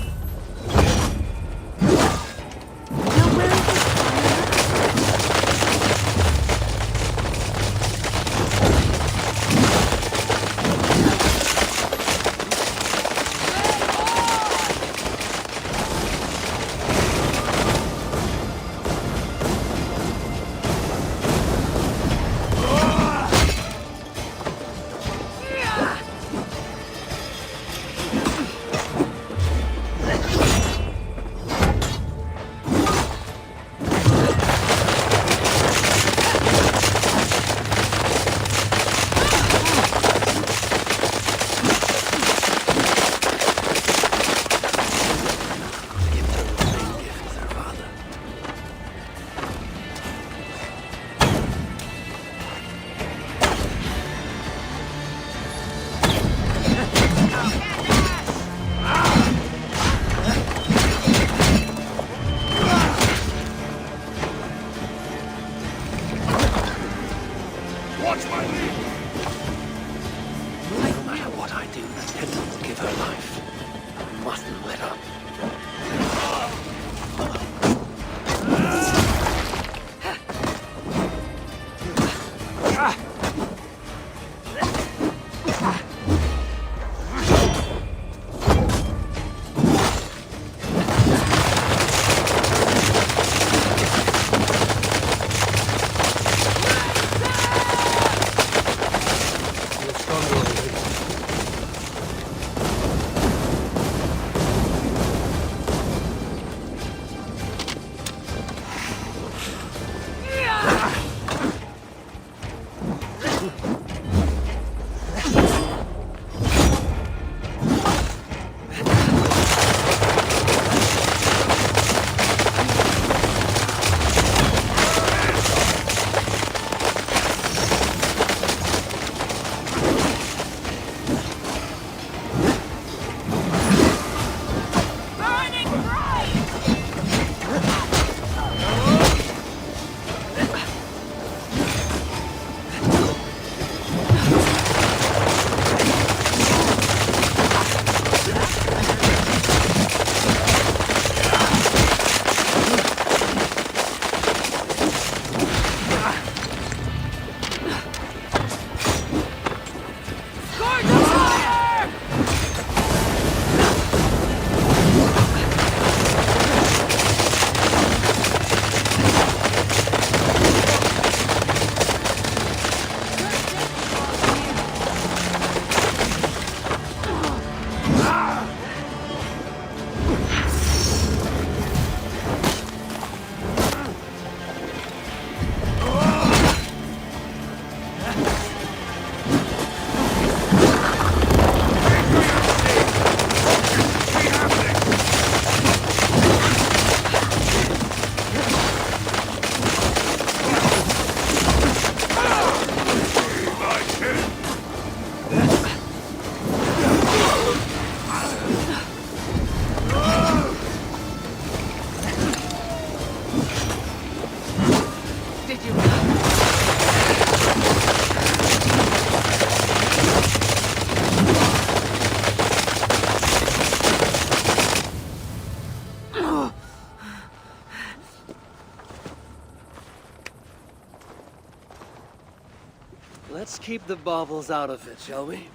keep the baubles out of it, shall we?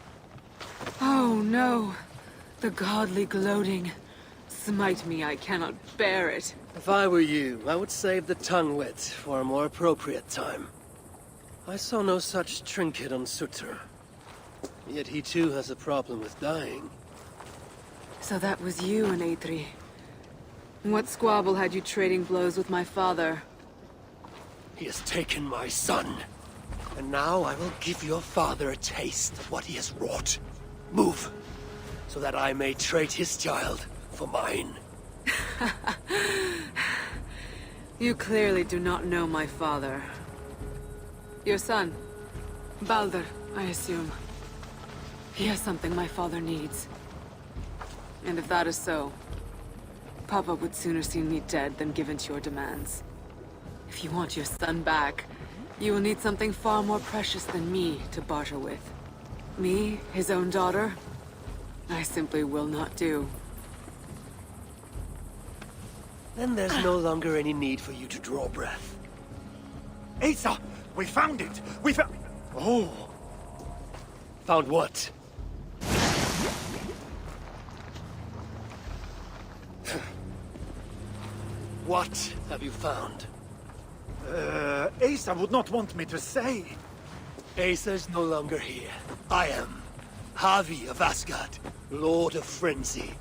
Oh no. The godly gloating. Smite me, I cannot bear it. If I were you, I would save the tongue wit for a more appropriate time. I saw no such trinket on Sutter. Yet he too has a problem with dying. So that was you and Aetri. What squabble had you trading blows with my father? He has taken my son. And now I will give your father a taste of what he has wrought. Move, so that I may trade his child for mine. You clearly do not know my father. Your son, Baldur, I assume. He has something my father needs. And if that is so, Papa would sooner see me dead than give in to your demands. If you want your son back, you will need something far more precious than me to barter with. Me, his own daughter? I simply will not do. Then there's no longer any need for you to draw breath. Asa! We found it! We found... Oh! Found what? What have you found? Asa would not want me to say. Asa is no longer here. I am. Havi of Asgard, Lord of Frenzy.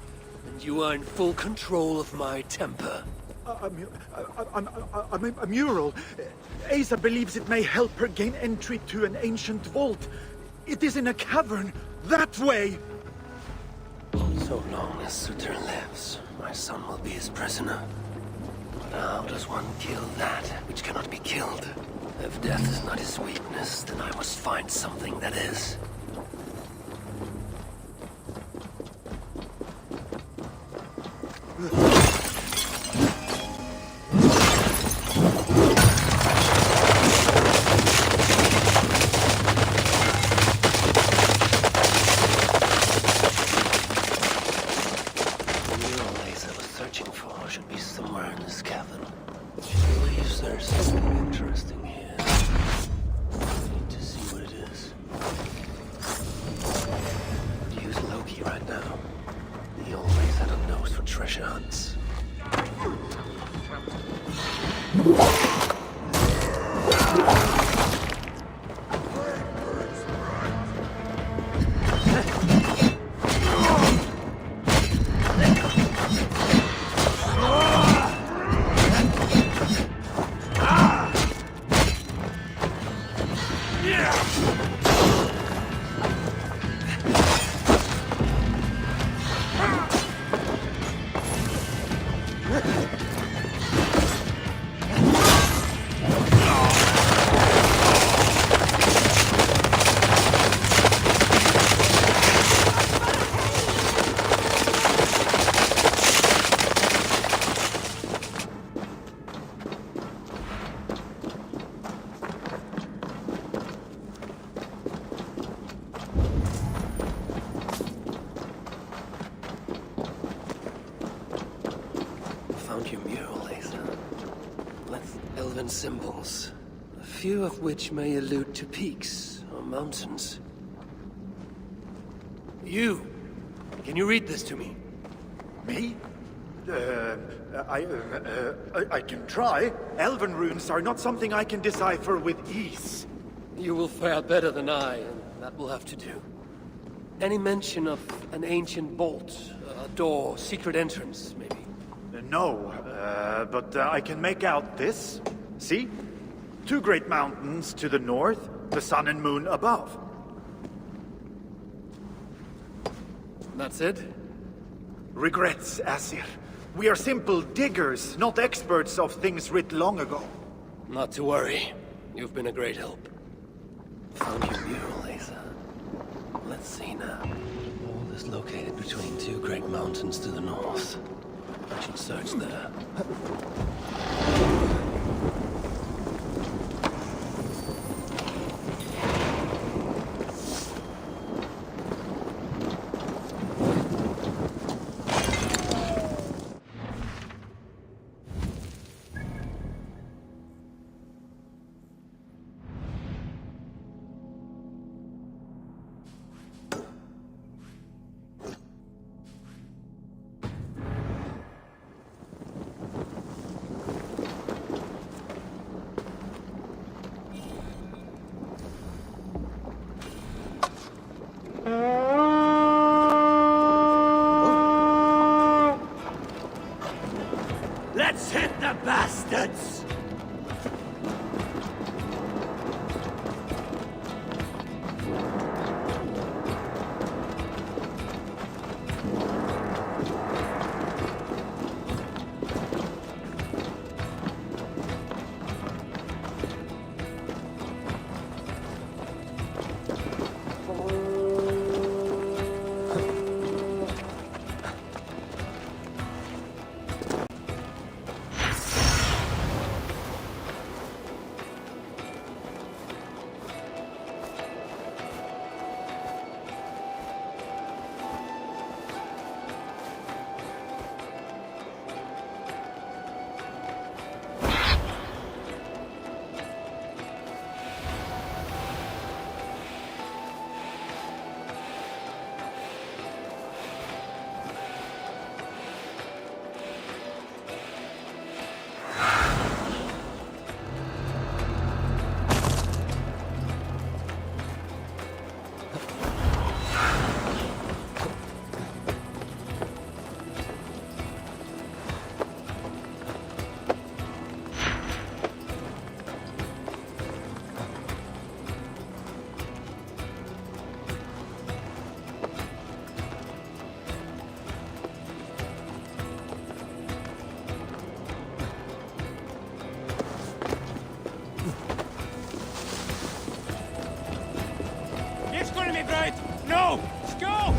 And you are in full control of my temper. A mural. Asa believes it may help her gain entry to an ancient vault. It is in a cavern. That way! So long as Sutter lives, my son will be his prisoner. But how does one kill that which cannot be killed? If death is not his weakness, then I must find something that is. Symbols, a few of which may allude to peaks or mountains. You! Can you read this to me? Me? I can try. Elven runes are not something I can decipher with ease. You will fare better than I, and that will have to do. Any mention of an ancient vault, a door, secret entrance, maybe? No, but I can make out this. See? 2 great mountains to the north, the sun and moon above. That's it? Regrets, Asir. We are simple diggers, not experts of things writ long ago. Not to worry. You've been a great help. Found your mural, Asa. Let's see now. All is located between 2 great mountains to the north. I should search there. Let's hit the bastards! No! Let's go!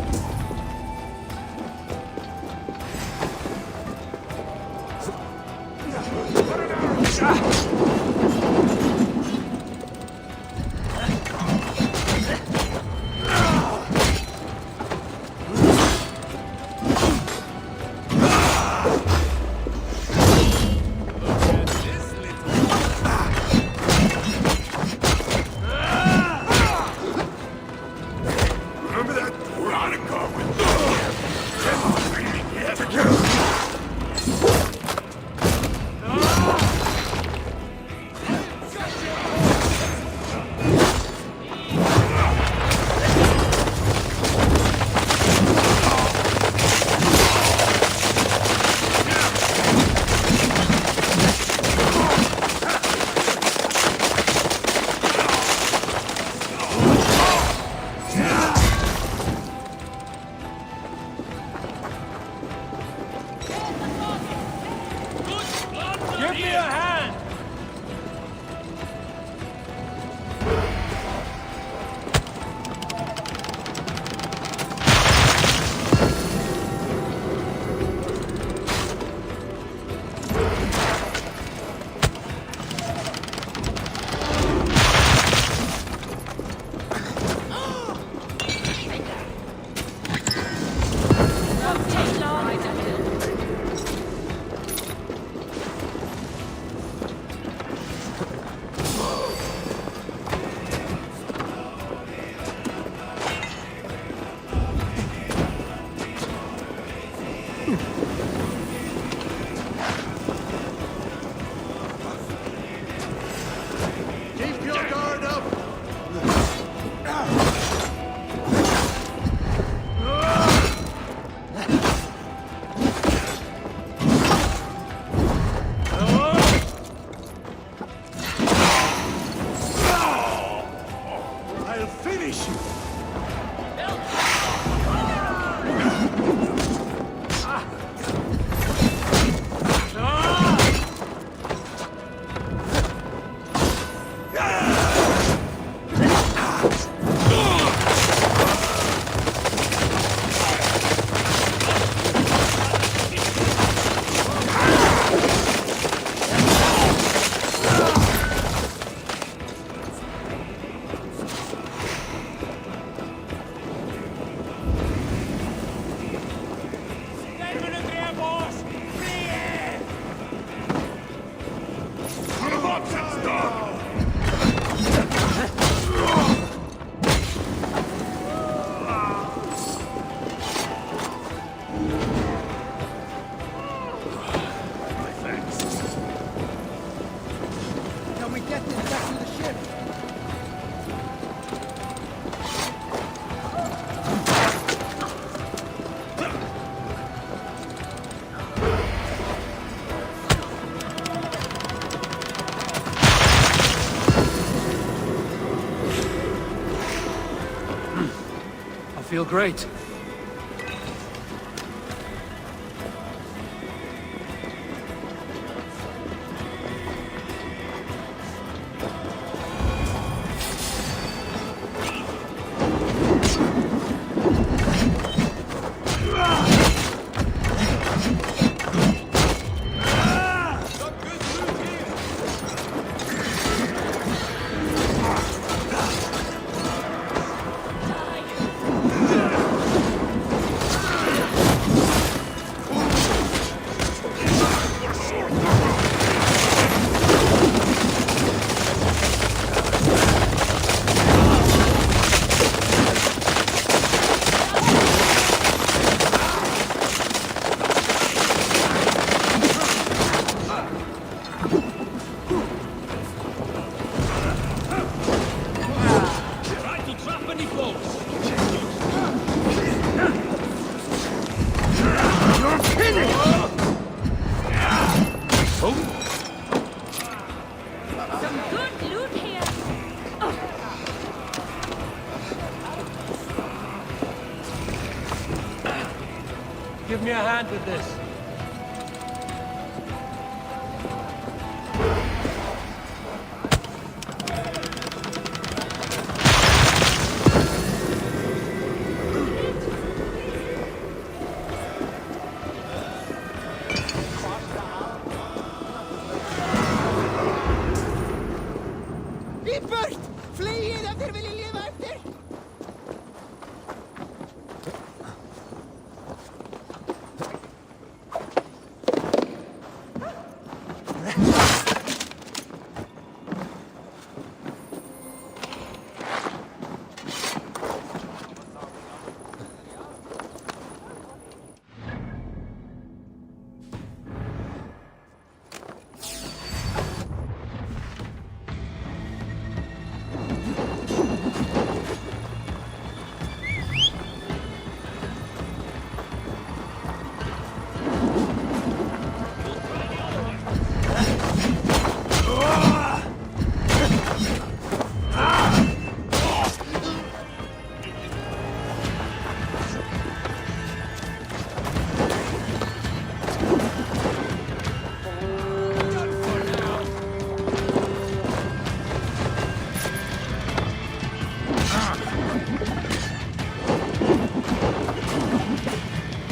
Give me a hand! Keep your guard up! I'll finish you! feel great. Give me a hand with this.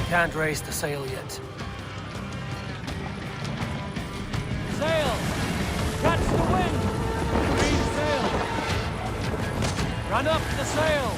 Can't raise the sail yet. Sail! Catch the wind! Green sail! Run up the sail!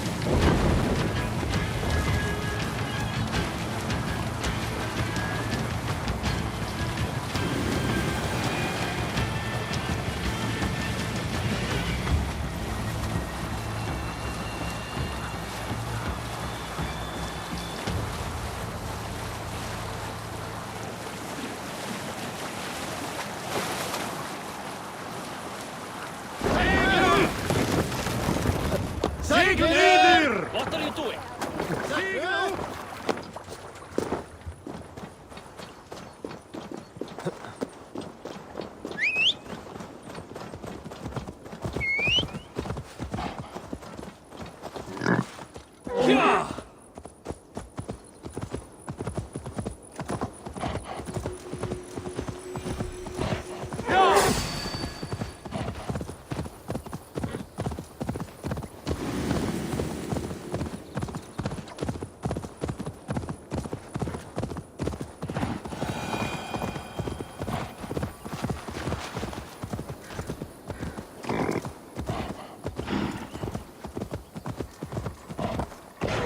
What are you doing?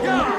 Yeah!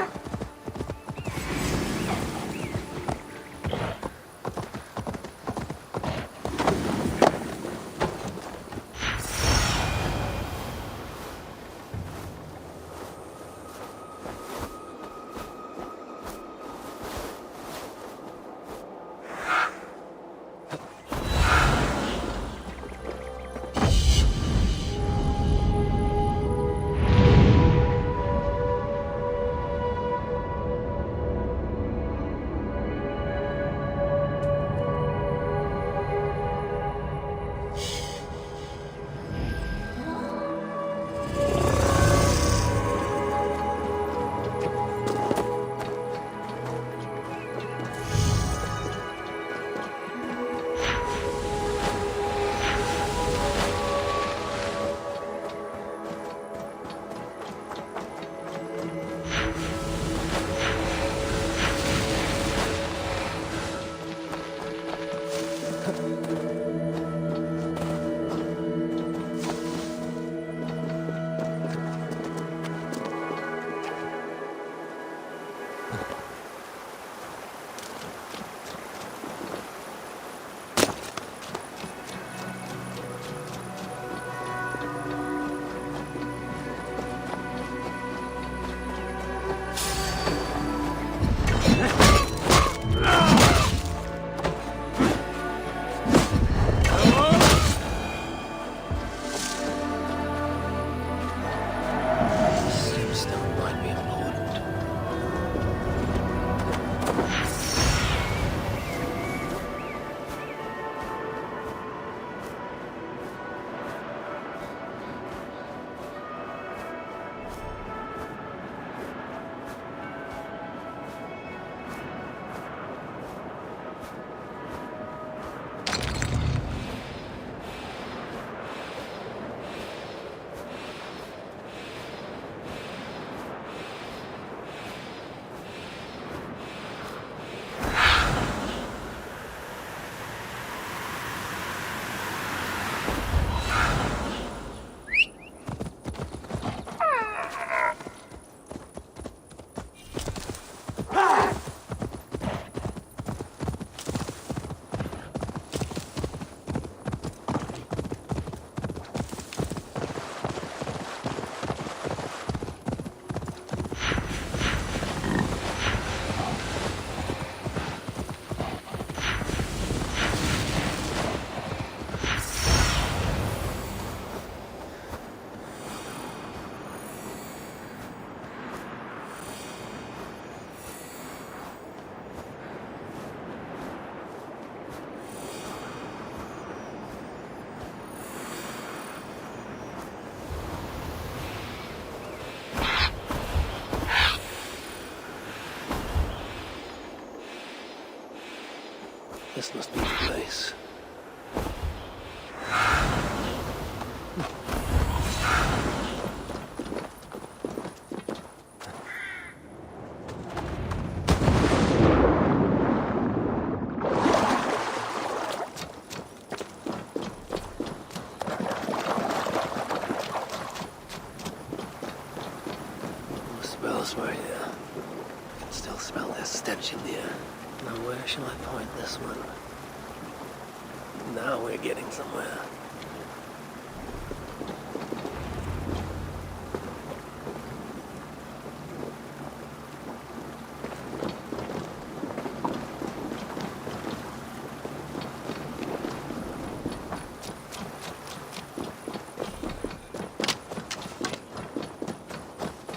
This must be the place. The spells were here. I can still smell their stench in the air. Now where shall I point this one? Now we're getting somewhere.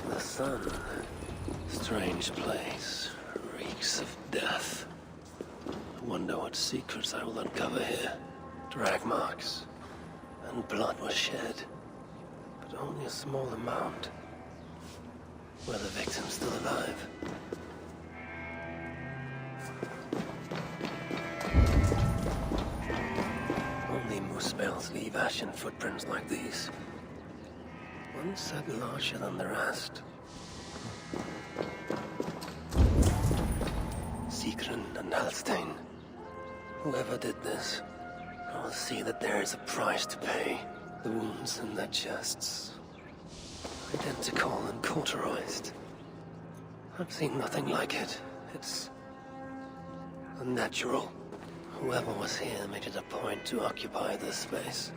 The sun. Strange place. Reeks of death. I wonder what secrets I will uncover here. Drag marks. And blood was shed. But only a small amount. Were the victims still alive? Only moose bells leave ashen footprints like these. One set larger than the rest. Sigrun and Halstein. Whoever did this, I will see that there is a price to pay. The wounds in their chests. Identical and cauterized. I've seen nothing like it. It's unnatural. Whoever was here made it a point to occupy this space.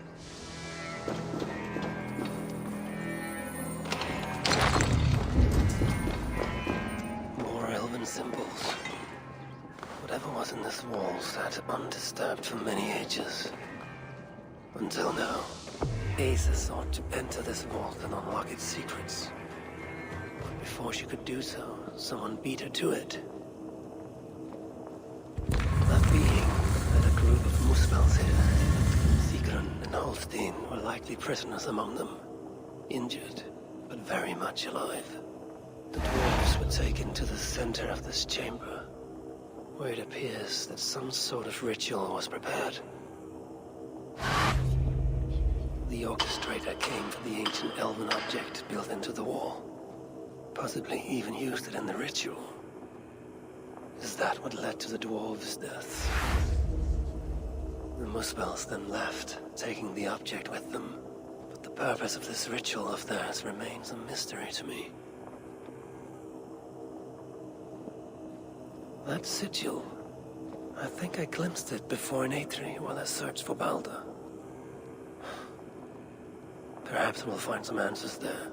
More elven symbols. Whatever was in this wall sat undisturbed for many ages. Until now. Asa sought to enter this vault and unlock its secrets. But before she could do so, someone beat her to it. That being led a group of Muspels here. Sigrun and Holstein were likely prisoners among them. Injured, but very much alive. The dwarves were taken to the center of this chamber, where it appears that some sort of ritual was prepared. The orchestrator came for the ancient elven object built into the wall. Possibly even used it in the ritual. Is that what led to the dwarves' deaths? The Muspels then left, taking the object with them. But the purpose of this ritual of theirs remains a mystery to me. That sigil. I think I glimpsed it before in Aetri while I searched for Balder. Perhaps we'll find some answers there.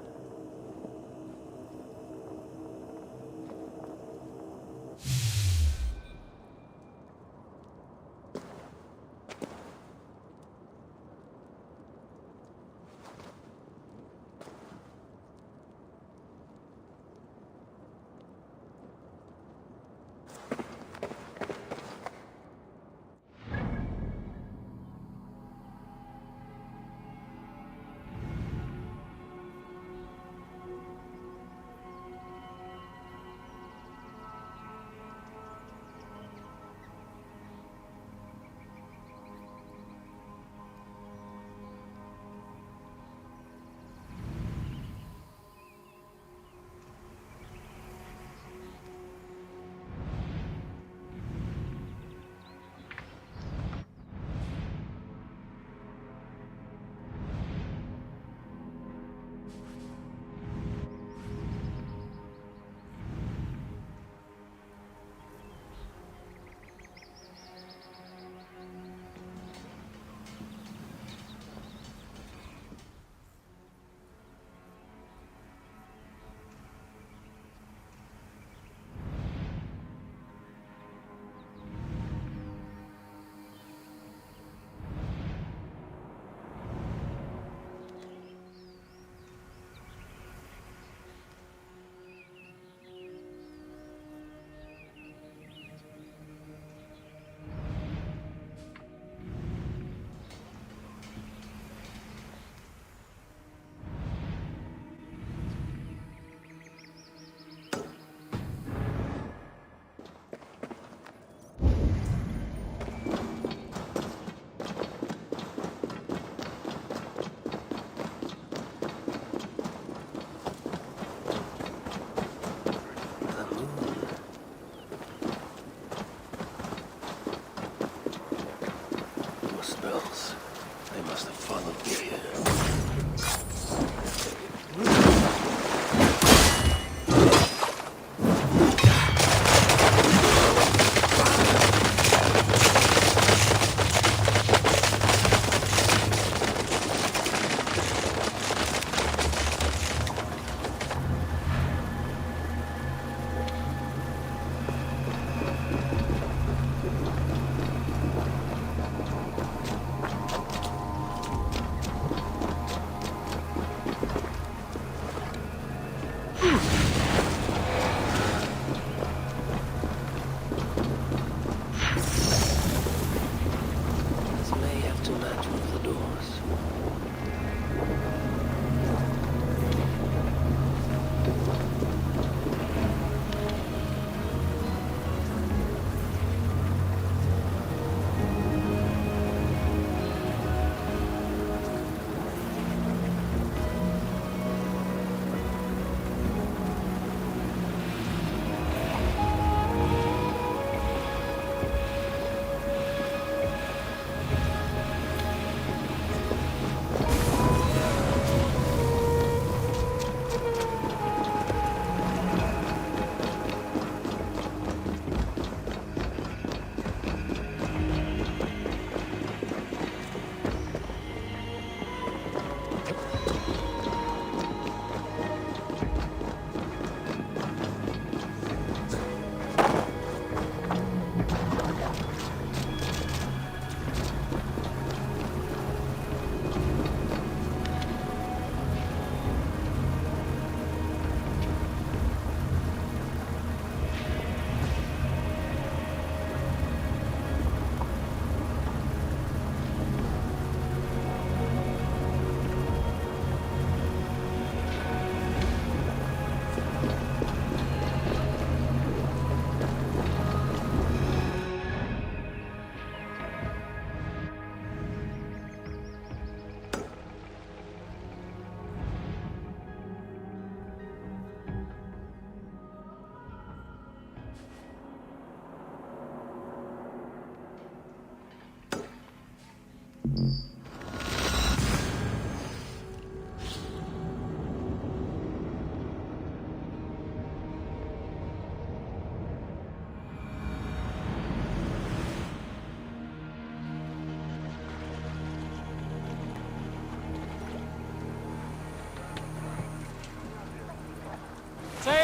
Sail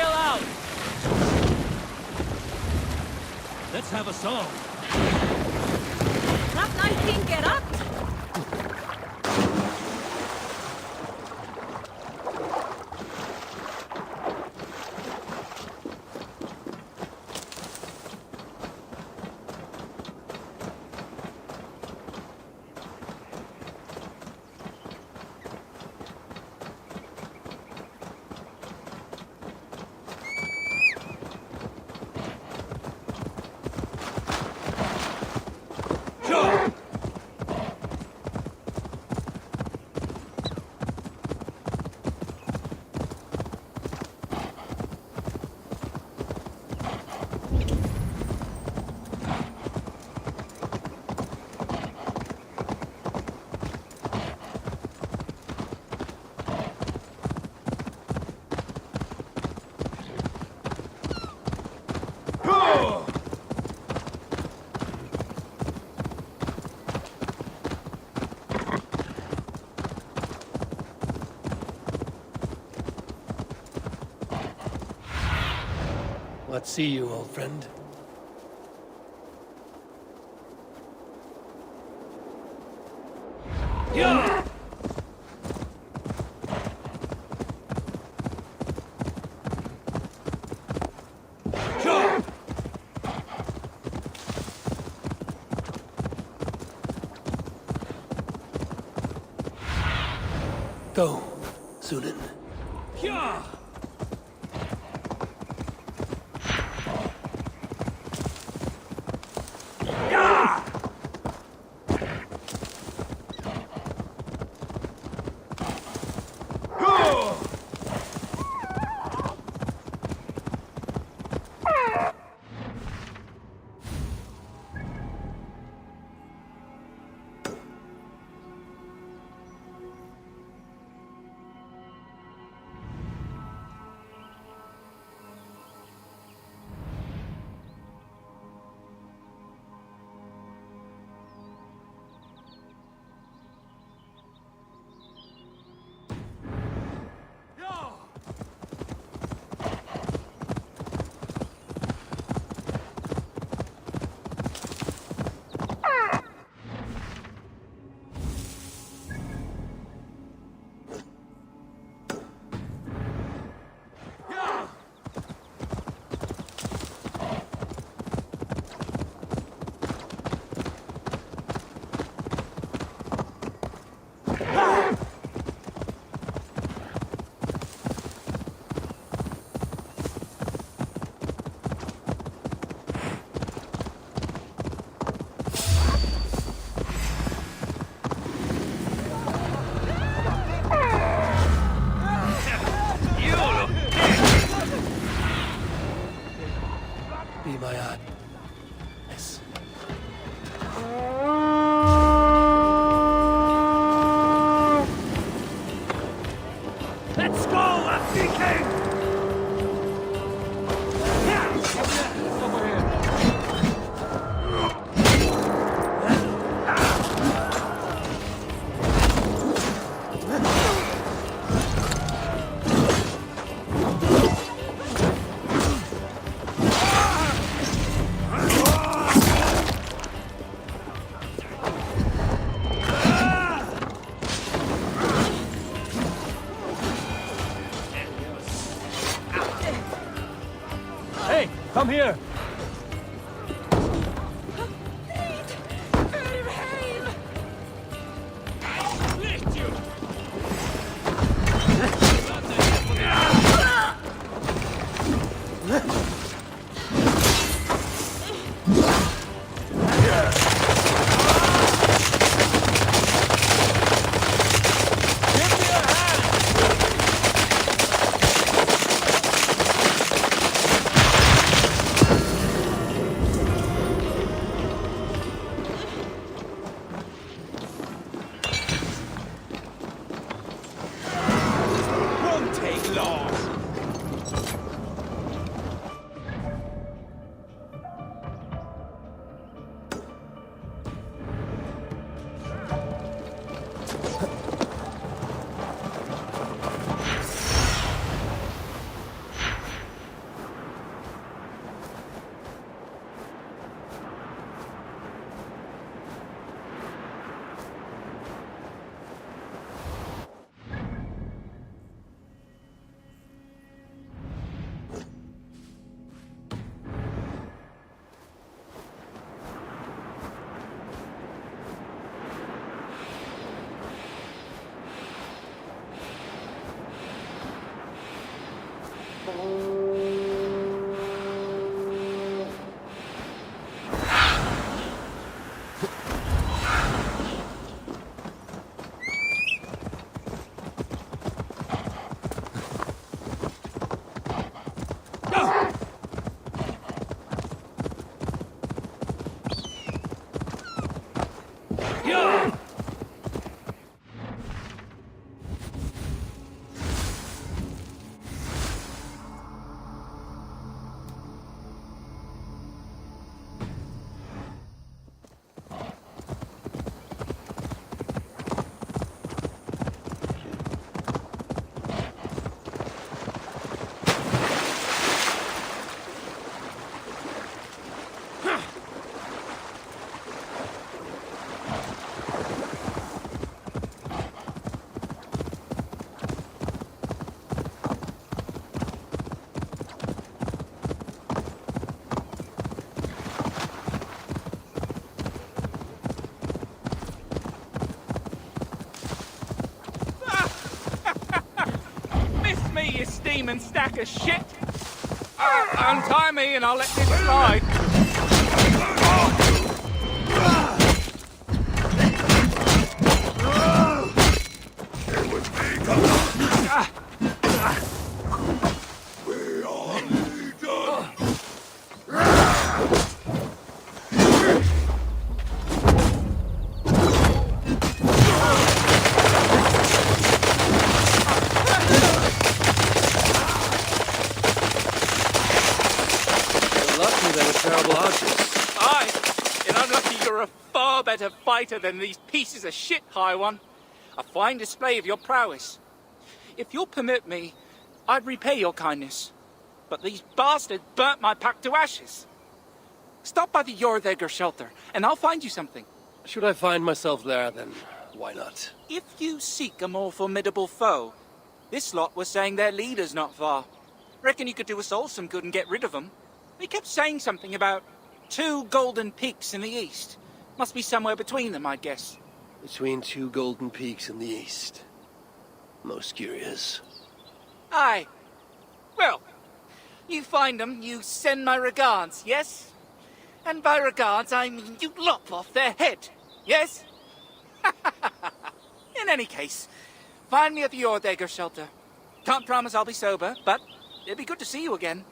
out! Let's have a song. That night king get up! What see you, old friend? Yeah! Go, Sunan. Yeah! Be my eye. Yes. Let's go, Lefty King! Hey, come here! sack of shit! Untie me and I'll let this slide. Aye, and I'm lucky you're a far better fighter than these pieces of shit, High One. A fine display of your prowess. If you'll permit me, I'd repay your kindness. But these bastards burnt my pack to ashes. Stop by the Jorðegger shelter, and I'll find you something. Should I find myself there, then why not? If you seek a more formidable foe, this lot was saying their leader's not far. Reckon you could do us all some good and get rid of them. They kept saying something about 2 golden peaks in the east. Must be somewhere between them, I'd guess. Between 2 golden peaks in the east. Most curious. Aye. Well, you find them, you send my regards, yes? And by regards, I mean you lop off their head, yes? In any case, find me at the Jorðegger shelter. Can't promise I'll be sober, but it'd be good to see you again.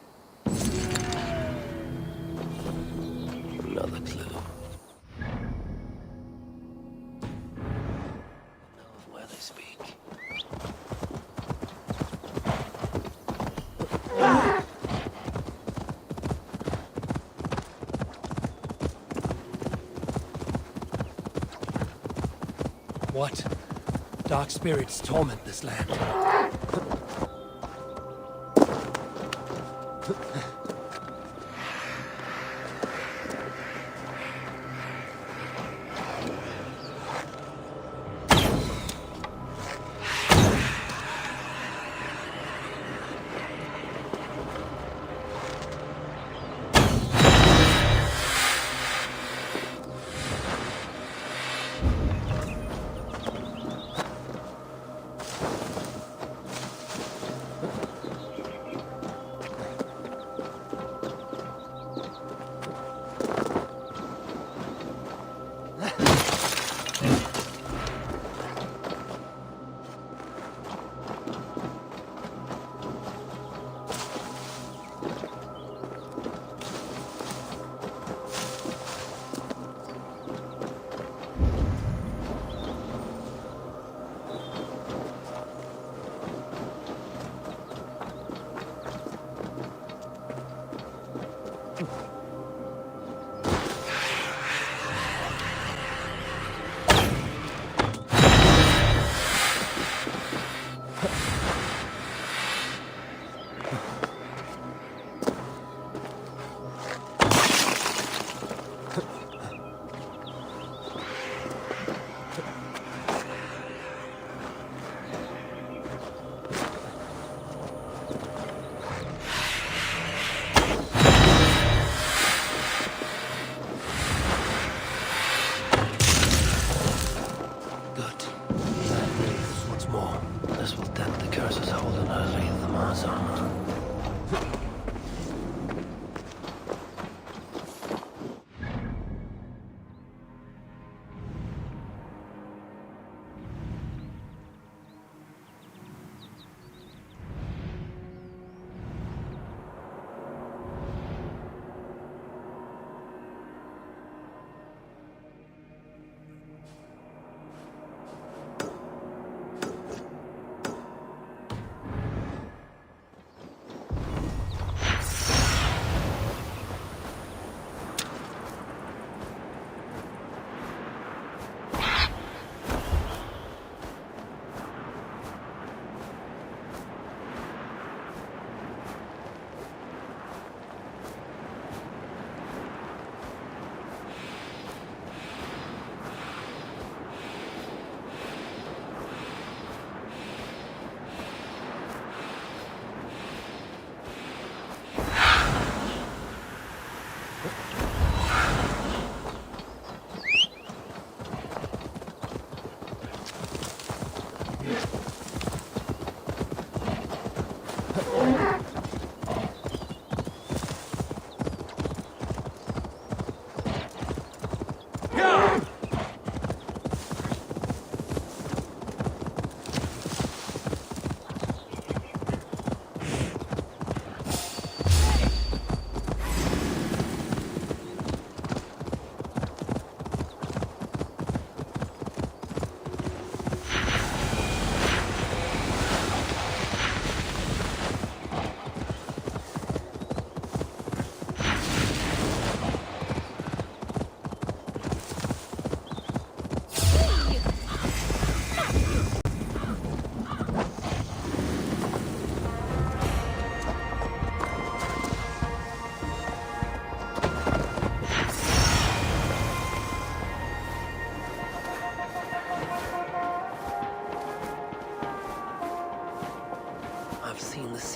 Another clue. Know of where they speak. What? Dark spirits torment this land.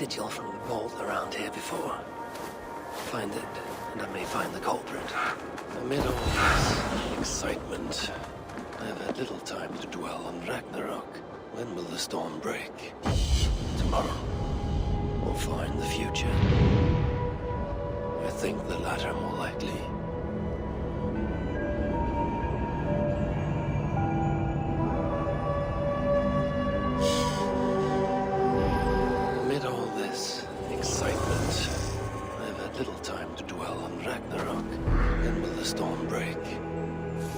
sigil from the vault around here before. Find it, and I may find the culprit. Amid all this excitement, I have had little time to dwell on Ragnarok. When will the storm break? Tomorrow. Or find the future? I think the latter more likely. Amid all this excitement, I have had little time to dwell on Ragnarok. When will the storm break?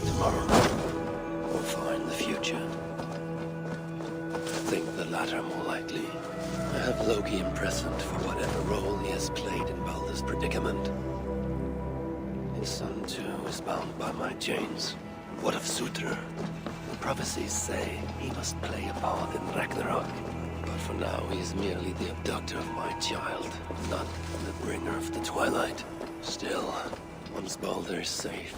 Tomorrow. Or find the future? I think the latter more likely. I have Loki imprisoned for whatever role he has played in Balder's predicament. His son, too, is bound by my chains. What of Surtr? The prophecies say he must play a part in Ragnarok. But for now, he is merely the abductor of my child, not the bringer of the Twilight. Still, once Balder is safe.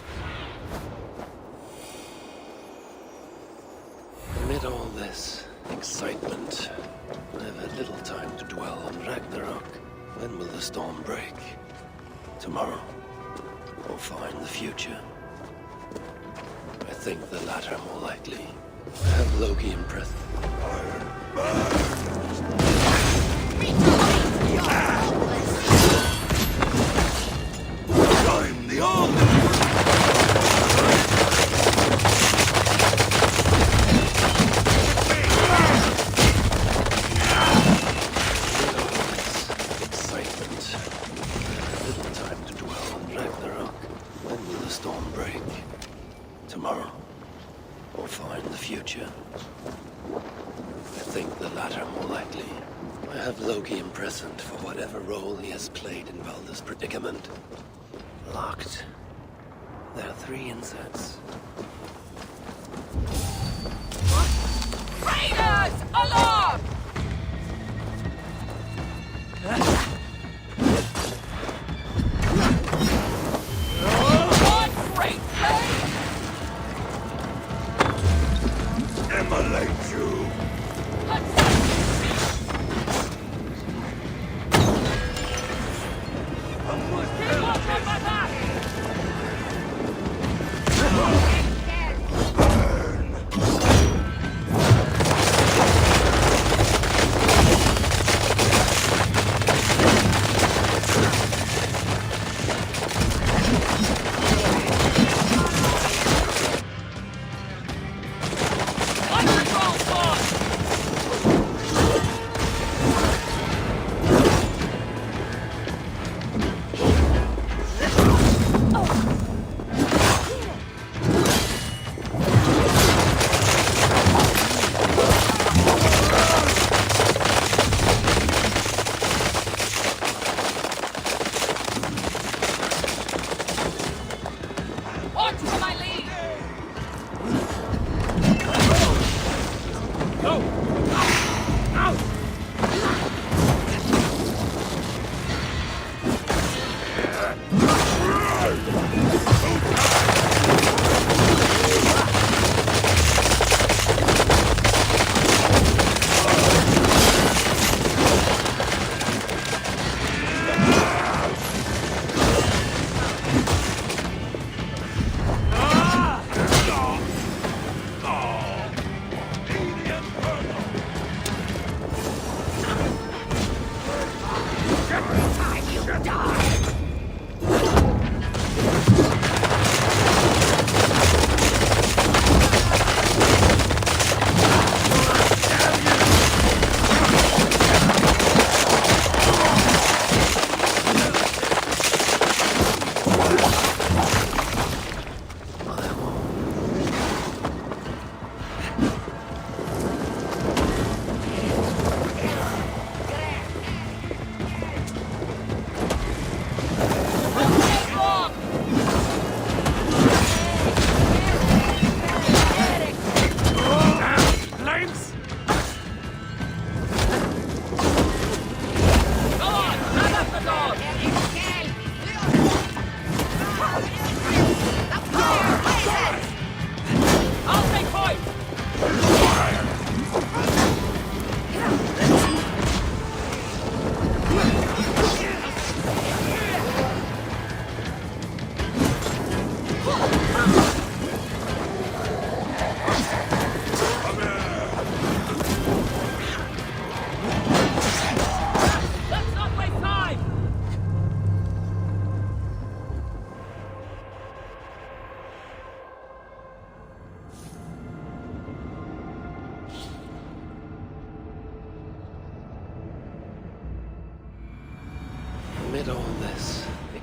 Amid all this excitement, I have had little time to dwell on Ragnarok. When will the storm break? Tomorrow. Or find the future? I think the latter more likely. I have Loki imprisoned. I'm the only Tomorrow. Or find the future. I think the latter more likely. I have Loki imprisoned for whatever role he has played in Balder's predicament. Locked. There are 3 inserts. Raiders! Alarm! immolate you!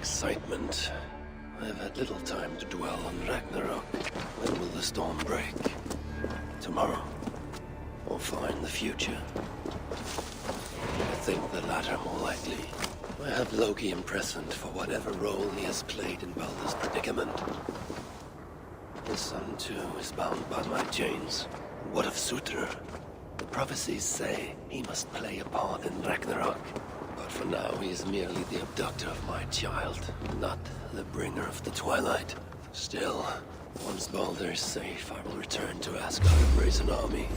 excitement. I have had little time to dwell on Ragnarok. When will the storm break? Tomorrow? Or find the future? I think the latter more likely. I have Loki imprisoned for whatever role he has played in Balder's predicament. His son, too, is bound by my chains. What of Surtr? The prophecies say he must play a part in Ragnarok. But for now, he is merely the abductor of my child, not the bringer of the Twilight. Still, once Balder is safe, I will return to Asgard and raise an army.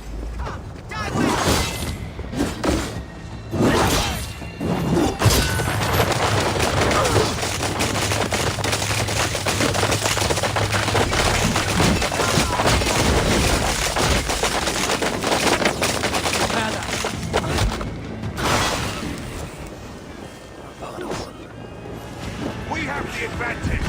We have the advantage!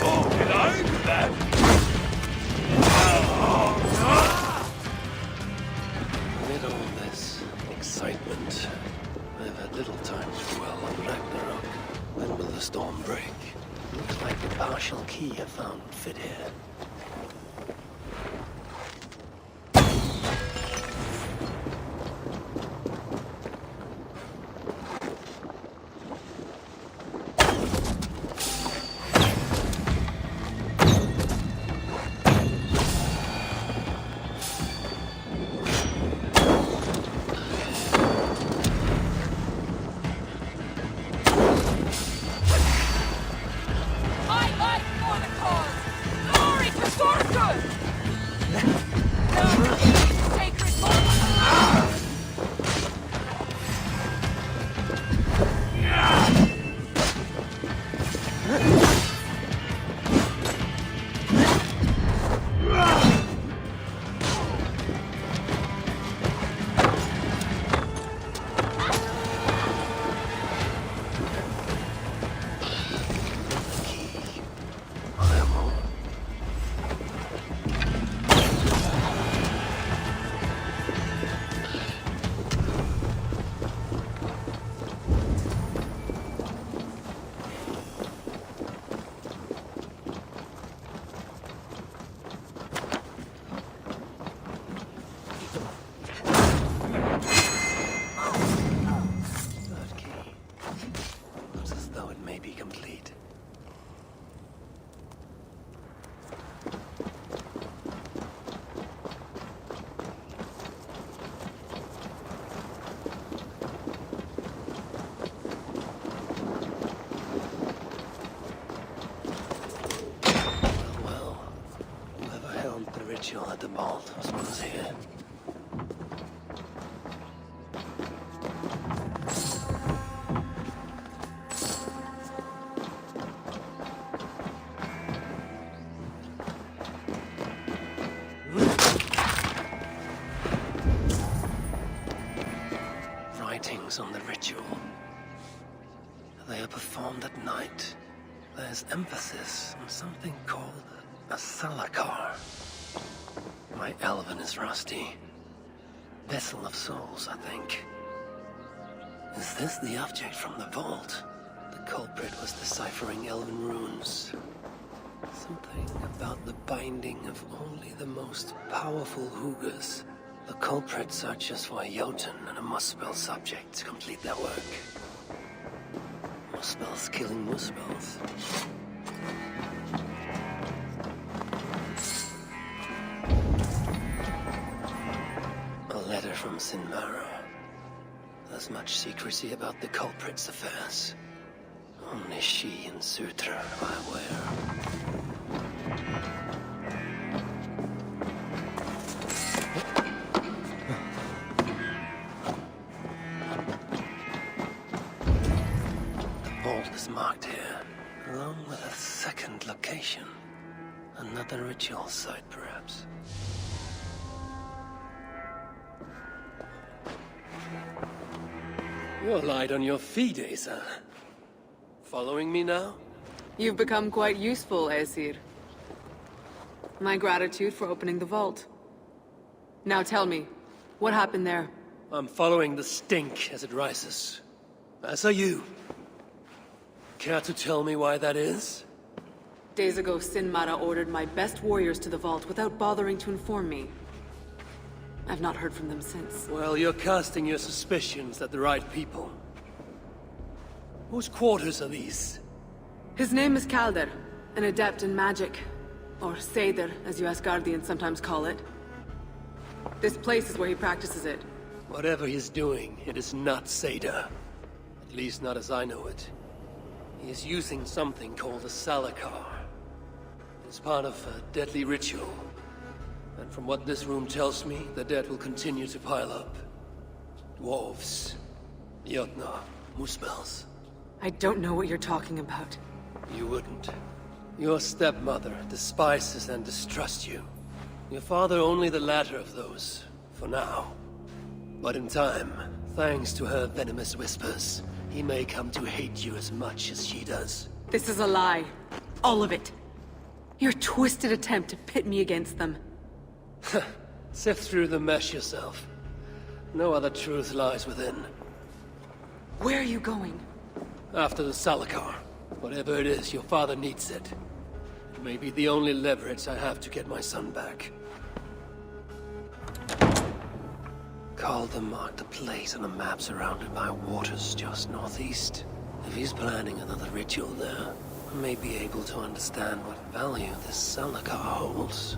Oh, did I do that? Amid all this excitement, I have had little time to dwell on Ragnarok. When will the storm break? Looks like the partial key I found would fit here. Ritual at the vault was once here. Writings on the ritual. They are performed at night. There's emphasis on something called a salakar. My Elven is rusty. Vessel of souls, I think. Is this the object from the vault? The culprit was deciphering Elven runes. Something about the binding of only the most powerful Hugas. The culprit searches for a Jotun and a Muspel subject to complete their work. Muspels killing Muspels. A letter from Sinmara. There's much secrecy about the culprit's affairs. Only she and Surtr are aware. The vault is marked here, along with a second location. Another ritual site, perhaps. You're light on your feet, Asa. Following me now? You've become quite useful, Aesir. My gratitude for opening the vault. Now tell me, what happened there? I'm following the stink as it rises. As are you. Care to tell me why that is? Days ago, Sinmara ordered my best warriors to the vault without bothering to inform me. I've not heard from them since. Well, you're casting your suspicions at the right people. Whose quarters are these? His name is Kalder, an adept in magic. Or Seder, as you Asgardians sometimes call it. This place is where he practices it. Whatever he's doing, it is not Seder. At least not as I know it. He is using something called a Salakar. It's part of a deadly ritual. And from what this room tells me, the dead will continue to pile up. Dwarves, Jotnar, Muspels. I don't know what you're talking about. You wouldn't. Your stepmother despises and distrusts you. Your father only the latter of those, for now. But in time, thanks to her venomous whispers, he may come to hate you as much as she does. This is a lie. All of it. Your twisted attempt to pit me against them. Sift through the mesh yourself. No other truth lies within. Where are you going? After the Salakar. Whatever it is, your father needs it. It may be the only leverage I have to get my son back. Calder marked a place on the map surrounded by waters just northeast. If he's planning another ritual there, I may be able to understand what value this Salakar holds.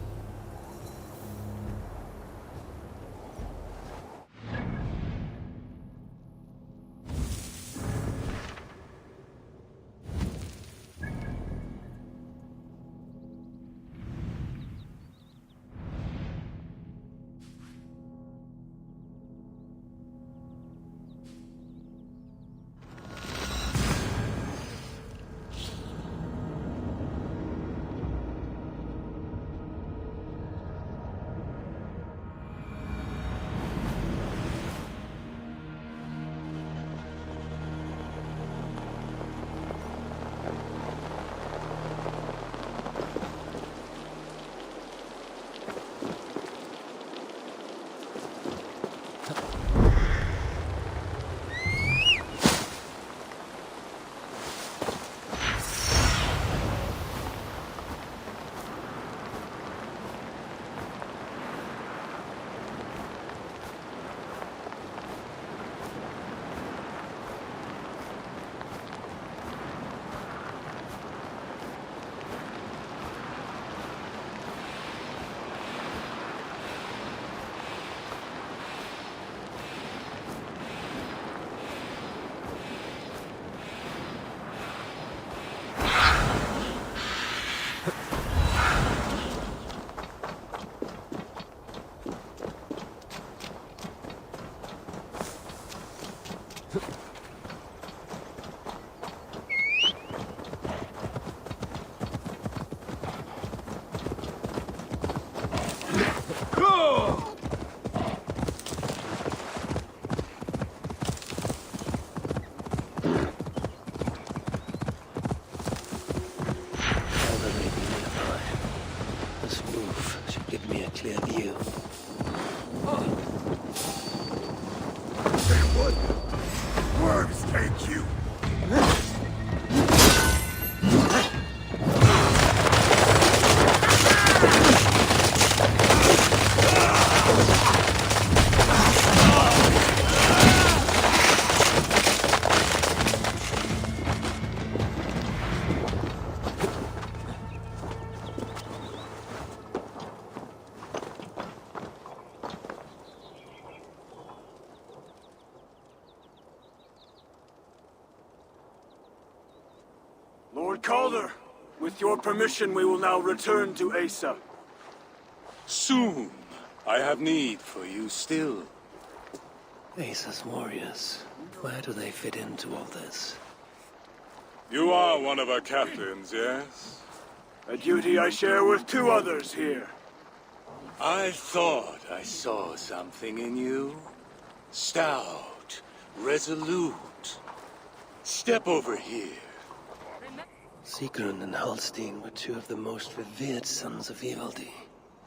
Lord Calder, with your permission, we will now return to Asa. Soon. I have need for you still. Asa's warriors. Where do they fit into all this? You are one of our captains, yes? A duty I share with 2 others here. I thought I saw something in you. Stout, resolute. Step over here. Sigrun and Halstein were two of the most revered sons of Ivaldi.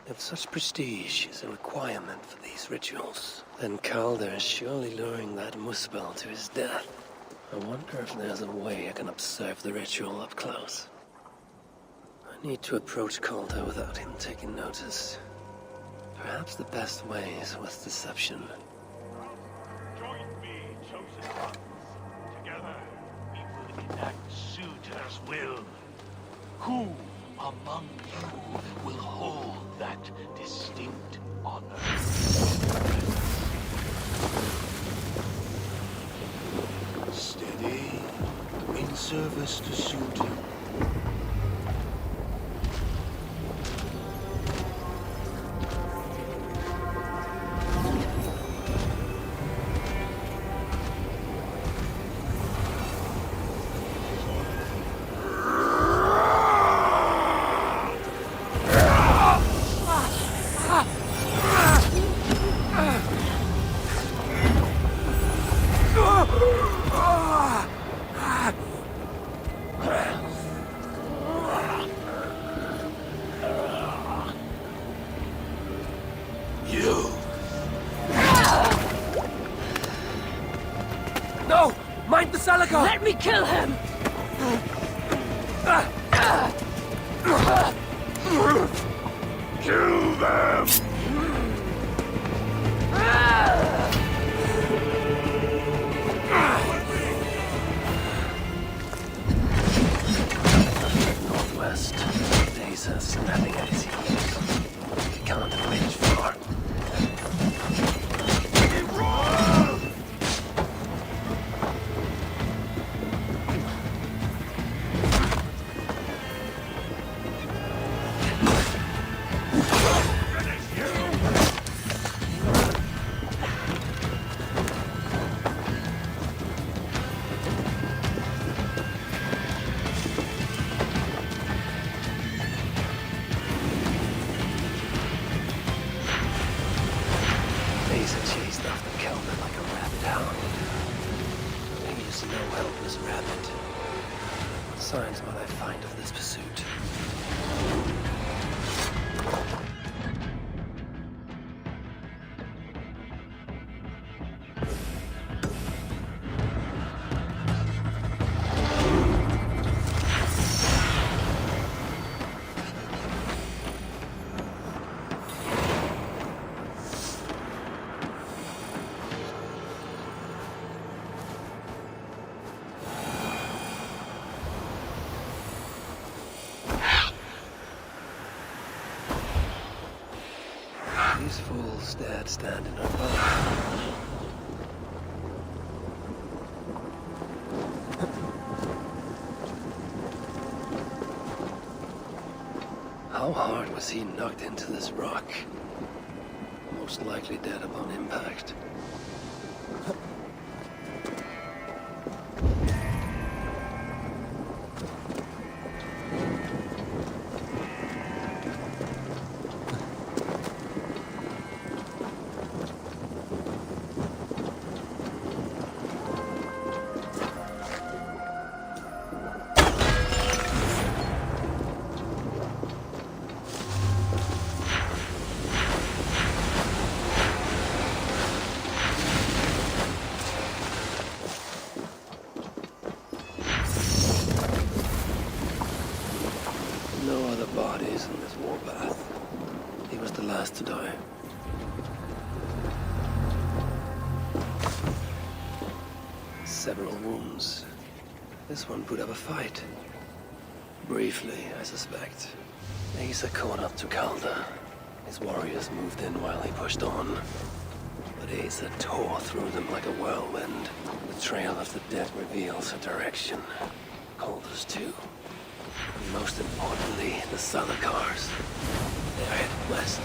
If such prestige is a requirement for these rituals, then Calder is surely luring that Muspel to his death. I wonder if there's a way I can observe the ritual up close. I need to approach Calder without him taking notice. Perhaps the best way is with deception. Join me, chosen ones. Together, we will enact Suitor's will. Who among you will hold that distinct honor? Steady, in service to Suitor. No! Mind the Salakar! Let me kill him! Kill them! Northwest, Deza snapping at his heels. He can't reach far. Chased after Kelvin like a rabid hound. He is no helpless rabbit. What signs might I find of this pursuit? These fools dared stand in her path. How hard was he knocked into this rock? Most likely dead upon impact. No other bodies in this warpath. He was the last to die. Several wounds. This one put up a fight. Briefly, I suspect. Asa caught up to Calder. His warriors moved in while he pushed on. But Asa tore through them like a whirlwind. The trail of the dead reveals a direction. Calder's too. And most importantly, the Salakars. They are headed west.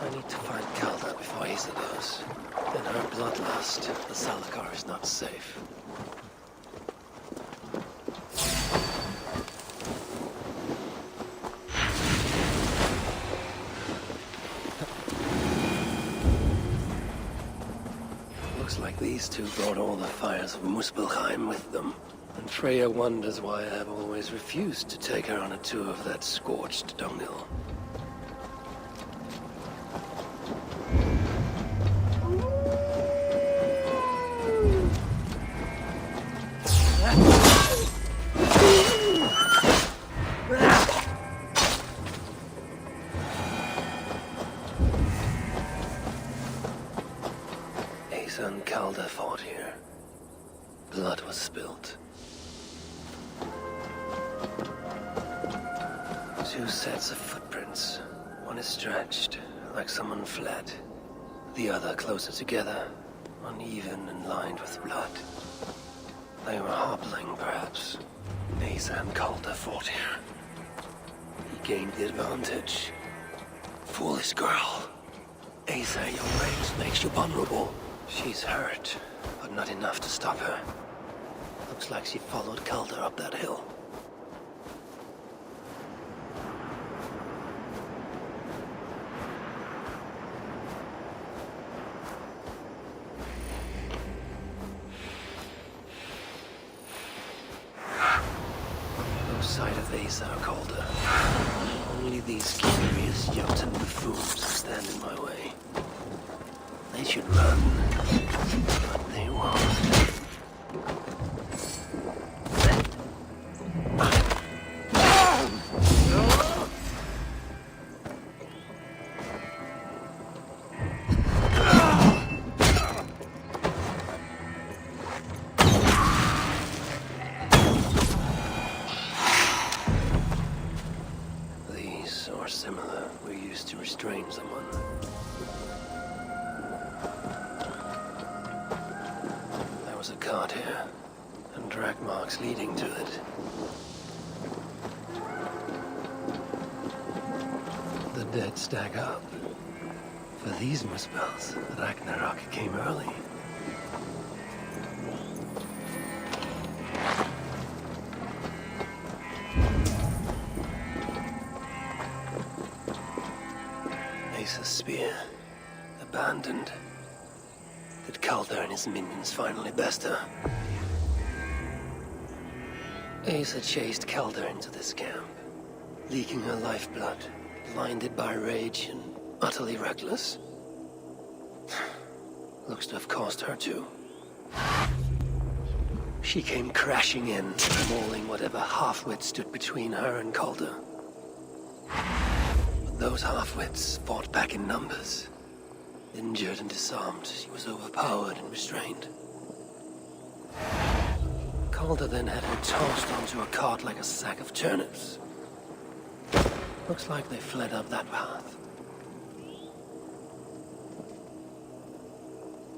I need to find Calder before Asa does. In her bloodlust, the Salakar is not safe. These two brought all the fires of Muspelheim with them. And Freya wonders why I have always refused to take her on a tour of that scorched dunghill. Asa and Calder fought here. Blood was spilt. Two sets of footprints. One is stretched, like someone fled. The other closer together, uneven and lined with blood. They were hobbling, perhaps. Asa and Calder fought here. He gained the advantage. Foolish girl. Asa, your rage makes you vulnerable. She's hurt, but not enough to stop her. Looks like she followed Calder up that hill. No sight of Asa or Calder. Only these curious Jotun buffoons stand in my way. They should run, but they won't. These are similar. We're used to restrain someone. There was a cart here, and track marks leading to it. The dead stack up. For these Muspels, Ragnarok came early. Asa's spear, abandoned. Did Calder and his minions finally best her? Asa chased Calder into this camp, leaking her lifeblood, blinded by rage and utterly reckless. Looks to have cost her too. She came crashing in, mauling whatever half-wit stood between her and Calder. But those half-wits fought back in numbers. Injured and disarmed, she was overpowered and restrained. Calder then had her tossed onto a cart like a sack of turnips. Looks like they fled up that path.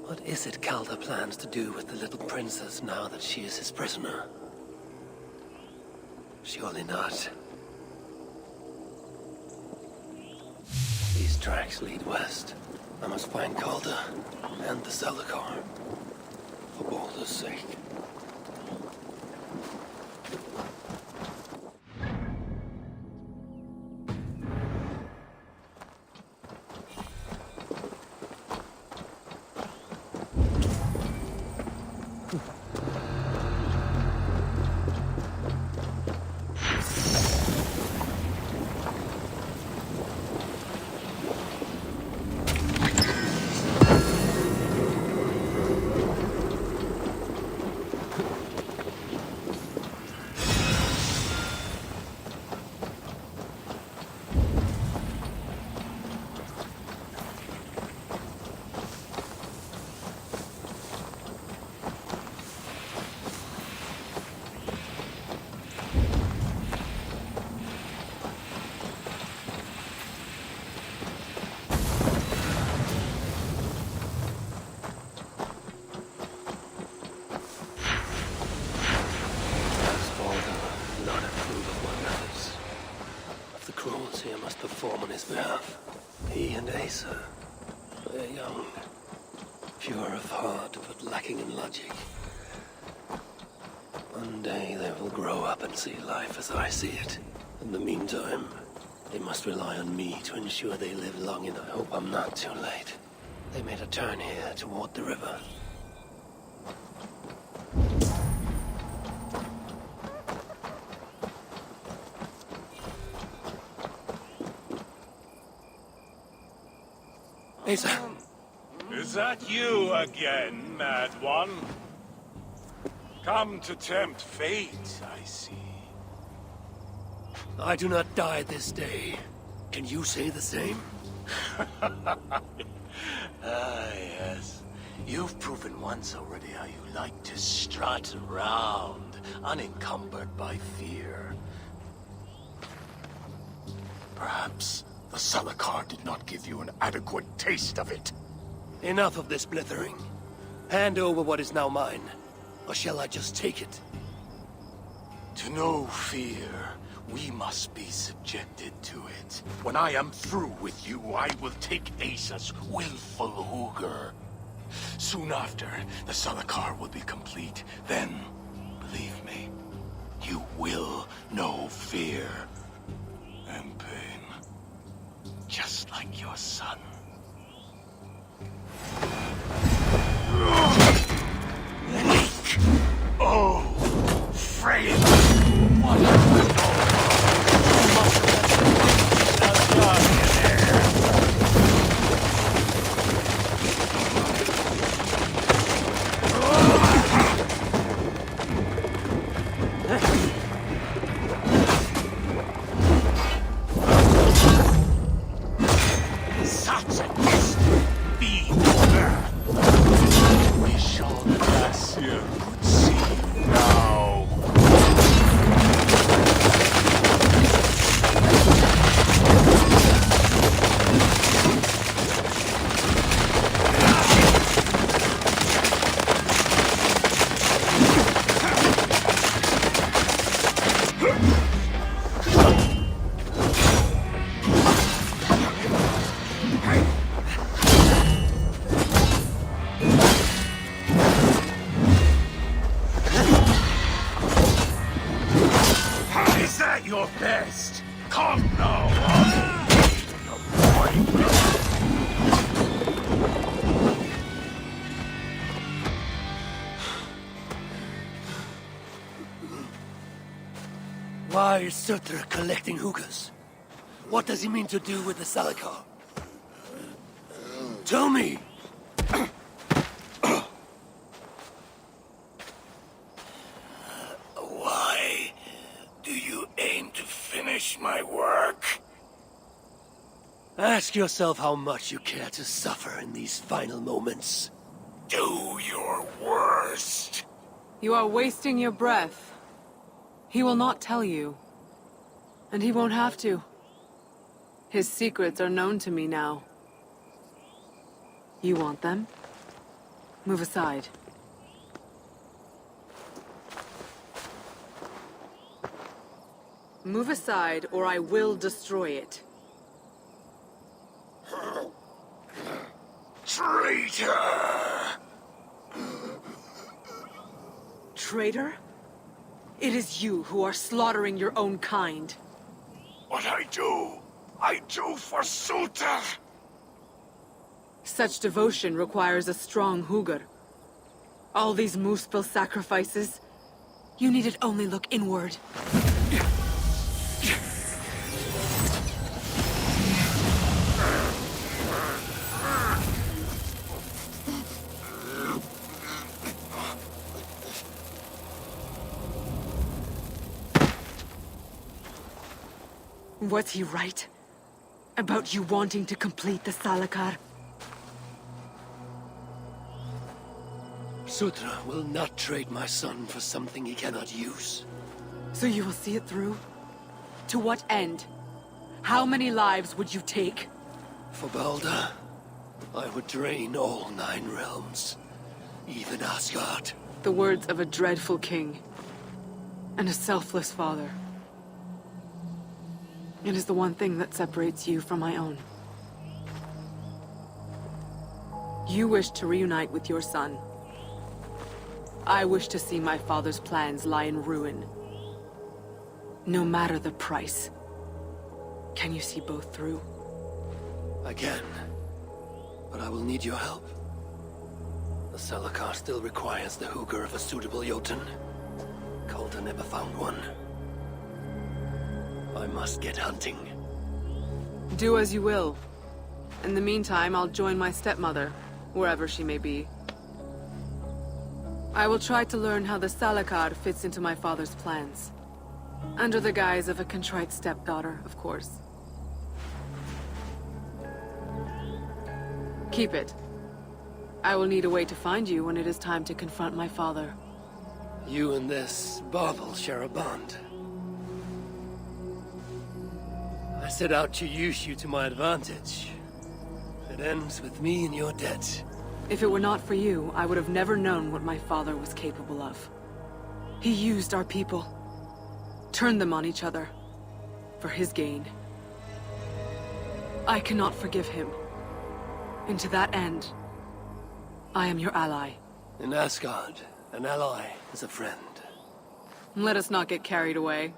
What is it Calder plans to do with the little princess now that she is his prisoner? Surely not. These tracks lead west. I must find Calder and the Zalakar, for Baldur's sake. Perform on his behalf. He and Asa, they're young, pure of heart but lacking in logic. One day they will grow up and see life as I see it. In the meantime, they must rely on me to ensure they live long enough. I hope I'm not too late. They made a turn here toward the river. Asa. Is that you again, Mad One? Come to tempt fate, I see. I do not die this day. Can you say the same? Yes. You've proven once already how you like to strut around, unencumbered by fear. Perhaps the Salakar did not give you an adequate taste of it. Enough of this blithering. Hand over what is now mine, or shall I just take it? To know fear, we must be subjected to it. When I am through with you, I will take Asa's willful Hooger. Soon after, the Salakar will be complete. Then, believe me, you will know fear and pain. Just like your son. Weak! Oh, frail! What have you done? You must have such a distant being. We shall pass here, good see now. Is that your best? Come now, Why is Sutra collecting hookahs? What does he mean to do with the Salakar? Tell me! Why do you aim to finish my work? Ask yourself how much you care to suffer in these final moments. Do your worst. You are wasting your breath. He will not tell you. And he won't have to. His secrets are known to me now. You want them? Move aside. Move aside, or I will destroy it. traitor! Traitor? It is you who are slaughtering your own kind. What I do for Suter! Such devotion requires a strong Hugr. All these Muspel sacrifices, you needed only look inward. Was he right? About you wanting to complete the Salakar? Sutra will not trade my son for something he cannot use. So you will see it through? To what end? How many lives would you take? For Balder, I would drain all 9 realms. Even Asgard. The words of a dreadful king. And a selfless father. It is the one thing that separates you from my own. You wish to reunite with your son. I wish to see my father's plans lie in ruin. No matter the price. Can you see both through? I can. But I will need your help. The Salakar still requires the Hugr of a suitable Jotun. Calder never found one. I must get hunting. Do as you will. In the meantime, I'll join my stepmother, wherever she may be. I will try to learn how the Salakar fits into my father's plans. Under the guise of a contrite stepdaughter, of course. Keep it. I will need a way to find you when it is time to confront my father. You and this bauble share a bond. I set out to use you to my advantage. It ends with me in your debt. If it were not for you, I would have never known what my father was capable of. He used our people. Turned them on each other. For his gain. I cannot forgive him. And to that end, I am your ally. In Asgard, an ally is a friend. Let us not get carried away.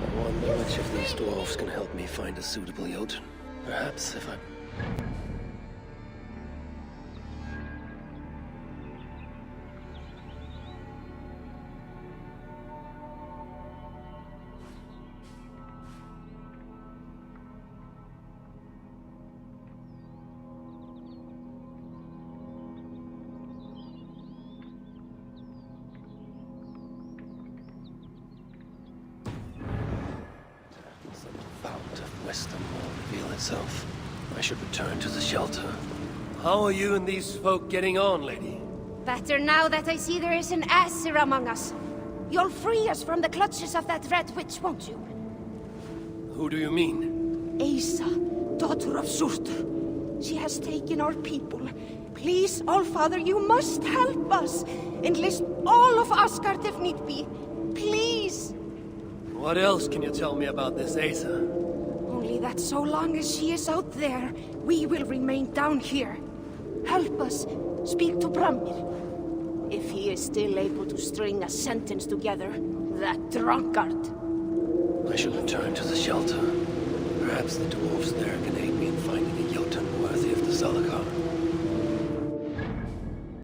I wonder which of these dwarves can help me find a suitable Jotun. Perhaps if I... Wisdom will reveal itself. I should return to the shelter. How are you and these folk getting on, lady? Better now that I see there is an Aesir among us. You'll free us from the clutches of that red witch, won't you? Who do you mean? Asa, daughter of Surtur. She has taken our people. Please, Allfather, you must help us. Enlist all of Asgard if need be. Please! What else can you tell me about this Asa? Only that so long as she is out there, we will remain down here. Help us. Speak to Bramir. If he is still able to string a sentence together, that drunkard. I shall return to the shelter. Perhaps the dwarves there can aid me in finding a Jotun worthy of the Salakar.